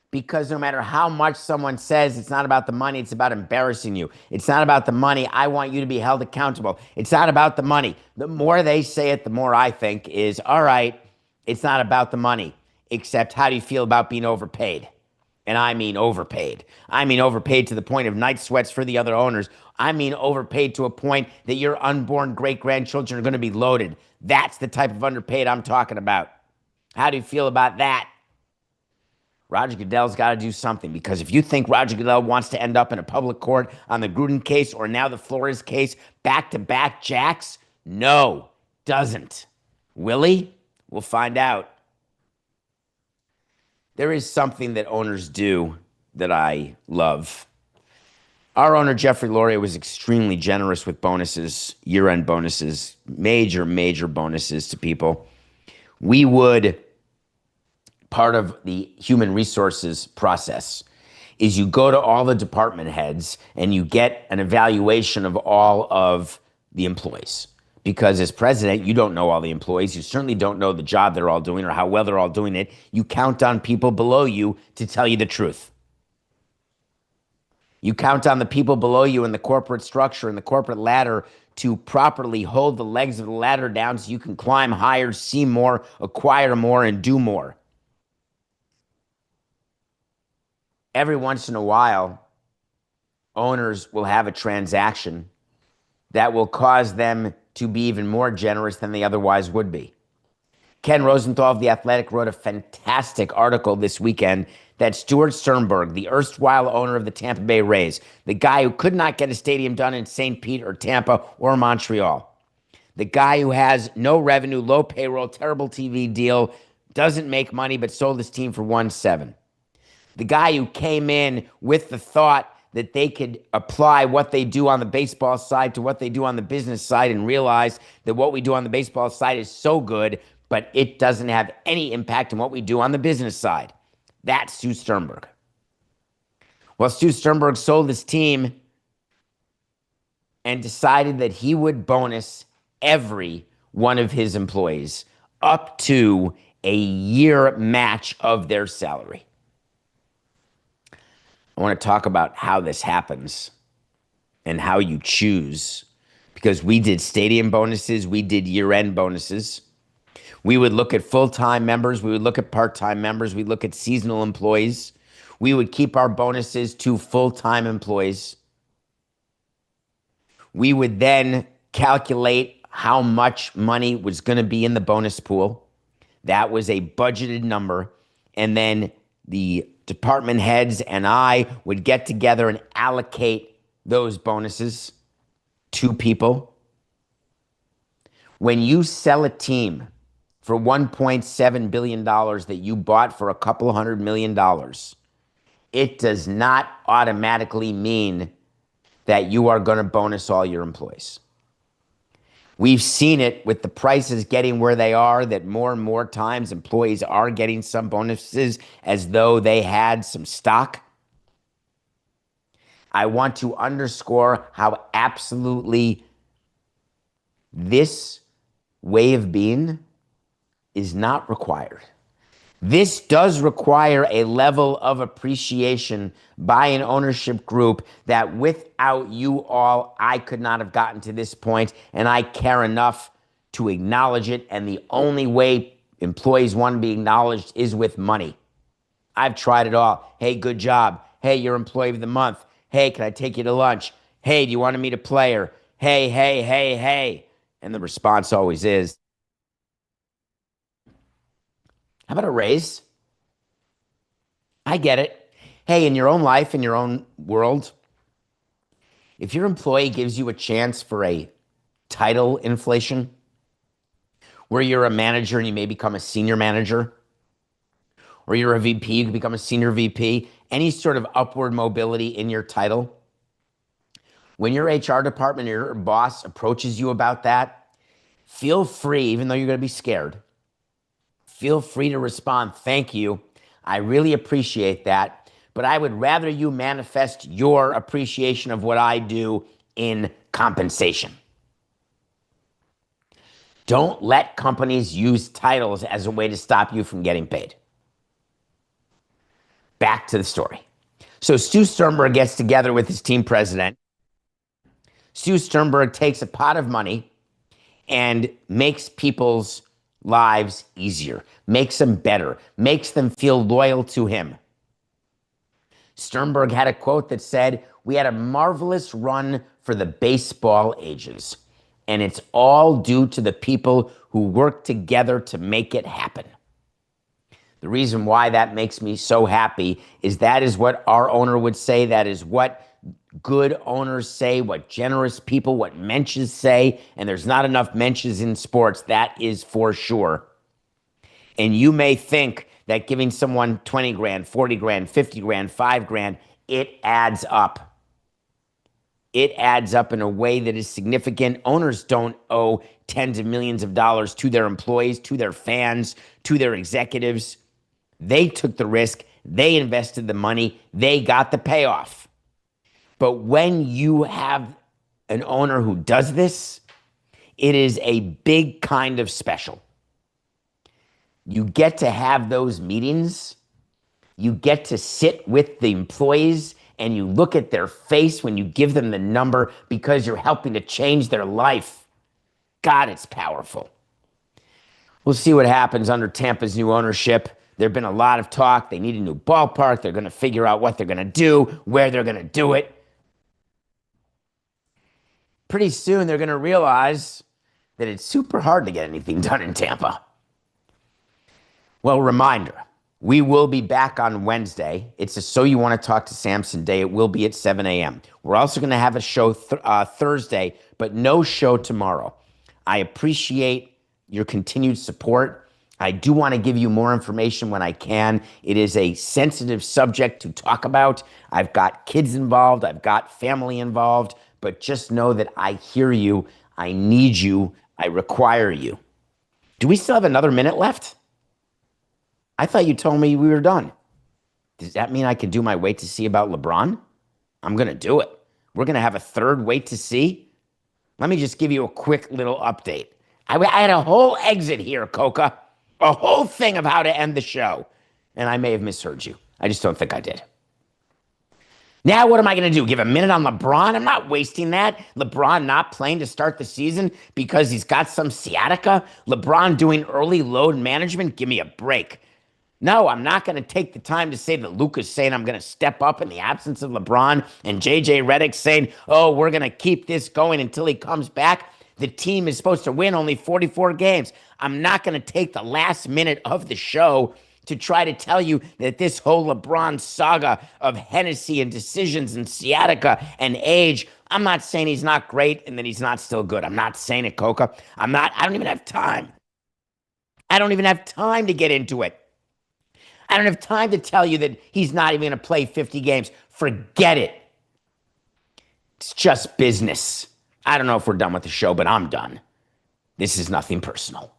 [SPEAKER 1] Because no matter how much someone says it's not about the money, it's about embarrassing you. It's not about the money. I want you to be held accountable. It's not about the money. The more they say it, the more I think is, all right, it's not about the money, except how do you feel about being overpaid? And I mean overpaid. I mean overpaid to the point of night sweats for the other owners. I mean overpaid to a point that your unborn great-grandchildren are going to be loaded. That's the type of underpaid I'm talking about. How do you feel about that? Roger Goodell's got to do something, because if you think Roger Goodell wants to end up in a public court on the Gruden case or now the Flores case, back-to-back Jax, no, doesn't. Will he? We'll find out. There is something that owners do that I love. Our owner, Jeffrey Loria, was extremely generous with bonuses, year-end bonuses, major, major bonuses to people. We would... Part of the human resources process is you go to all the department heads and you get an evaluation of all of the employees. Because as president, you don't know all the employees. You certainly don't know the job they're all doing or how well they're all doing it. You count on people below you to tell you the truth. You count on the people below you in the corporate structure and the corporate ladder to properly hold the legs of the ladder down so you can climb higher, see more, acquire more, and do more. Every once in a while, owners will have a transaction that will cause them to be even more generous than they otherwise would be. Ken Rosenthal of The Athletic wrote a fantastic article this weekend that Stu Sternberg, the erstwhile owner of the Tampa Bay Rays, the guy who could not get a stadium done in St. Pete or Tampa or Montreal, the guy who has no revenue, low payroll, terrible TV deal, doesn't make money but sold his team for 1.7. The guy who came in with the thought that they could apply what they do on the baseball side to what they do on the business side and realize that what we do on the baseball side is so good, but it doesn't have any impact on what we do on the business side. That's Stu Sternberg. Well, Stu Sternberg sold his team and decided that he would bonus every one of his employees up to a year match of their salary. I want to talk about how this happens and how you choose, because we did stadium bonuses, we did year-end bonuses. We would look at full-time members, we would look at part-time members, we'd look at seasonal employees. We would keep our bonuses to full-time employees. We would then calculate how much money was going to be in the bonus pool. That was a budgeted number. And then the department heads and I would get together and allocate those bonuses to people. When you sell a team for $1.7 billion that you bought for a couple $100 million, it does not automatically mean that you are going to bonus all your employees. We've seen it with the prices getting where they are, that more and more times employees are getting some bonuses as though they had some stock. I want to underscore how absolutely this way of being is not required. This does require a level of appreciation by an ownership group that without you all, I could not have gotten to this point, and I care enough to acknowledge it, and the only way employees want to be acknowledged is with money. I've tried it all. Hey, good job. Hey, you're employee of the month. Hey, can I take you to lunch? Hey, do you want to meet a player? Hey, hey, hey, hey. And the response always is, how about a raise? I get it. Hey, in your own life, in your own world, if your employee gives you a chance for a title inflation, where you're a manager and you may become a senior manager, or you're a VP, you can become a senior VP, any sort of upward mobility in your title, when your HR department or your boss approaches you about that, feel free, even though you're going to be scared, feel free to respond, thank you. I really appreciate that, but I would rather you manifest your appreciation of what I do in compensation. Don't let companies use titles as a way to stop you from getting paid. Back to the story. So Stu Sternberg gets together with his team president. Stu Sternberg takes a pot of money and makes people's lives easier, makes them better, makes them feel loyal to him. Sternberg had a quote that said, "We had a marvelous run for the baseball ages, and it's all due to the people who work together to make it happen." The reason why that makes me so happy is that is what our owner would say. That is what good owners say, what generous people, what mensches say. And there's not enough mensches in sports, that is for sure. And you may think that giving someone 20 grand, 40 grand, 50 grand, 5 grand, it adds up. It adds up in a way that is significant. Owners don't owe tens of millions of dollars to their employees, to their fans, to their executives. They took the risk. They invested the money. They got the payoff. But when you have an owner who does this, it is a big kind of special. You get to have those meetings. You get to sit with the employees and you look at their face when you give them the number because you're helping to change their life. God, it's powerful. We'll see what happens under Tampa's new ownership. There's been a lot of talk. They need a new ballpark. They're going to figure out what they're going to do, where they're going to do it. Pretty soon, they're going to realize that it's super hard to get anything done in Tampa. Well, reminder, we will be back on Wednesday. It's a So You Want to Talk to Samson day. It will be at 7 a.m. We're also going to have a show Thursday, but no show tomorrow. I appreciate your continued support. I do want to give you more information when I can. It is a sensitive subject to talk about. I've got kids involved. I've got family involved. But just know that I hear you. I need you. I require you. Do we still have another minute left? I thought you told me we were done. Does that mean I can do my wait to see about LeBron? I'm going to do it. We're going to have a third wait to see. Let me just give you a quick little update. I had a whole exit here, Coca. A whole thing of how to end the show. And I may have misheard you. I just don't think I did. Now what am I going to do? Give a minute on LeBron? I'm not wasting that. LeBron not playing to start the season because he's got some sciatica? LeBron doing early load management? Give me a break. No, I'm not going to take the time to say that Luka's saying I'm going to step up in the absence of LeBron and JJ Redick saying, oh, we're going to keep this going until he comes back. The team is supposed to win only 44 games. I'm not going to take the last minute of the show to try to tell you that this whole LeBron saga of Hennessy and decisions and sciatica and age, I'm not saying he's not great and that he's not still good. I'm not saying it, Coca. I don't even have time. I don't even have time to get into it. I don't have time to tell you that he's not even going to play 50 games. Forget it. It's just business. I don't know if we're done with the show, but I'm done. This is nothing personal.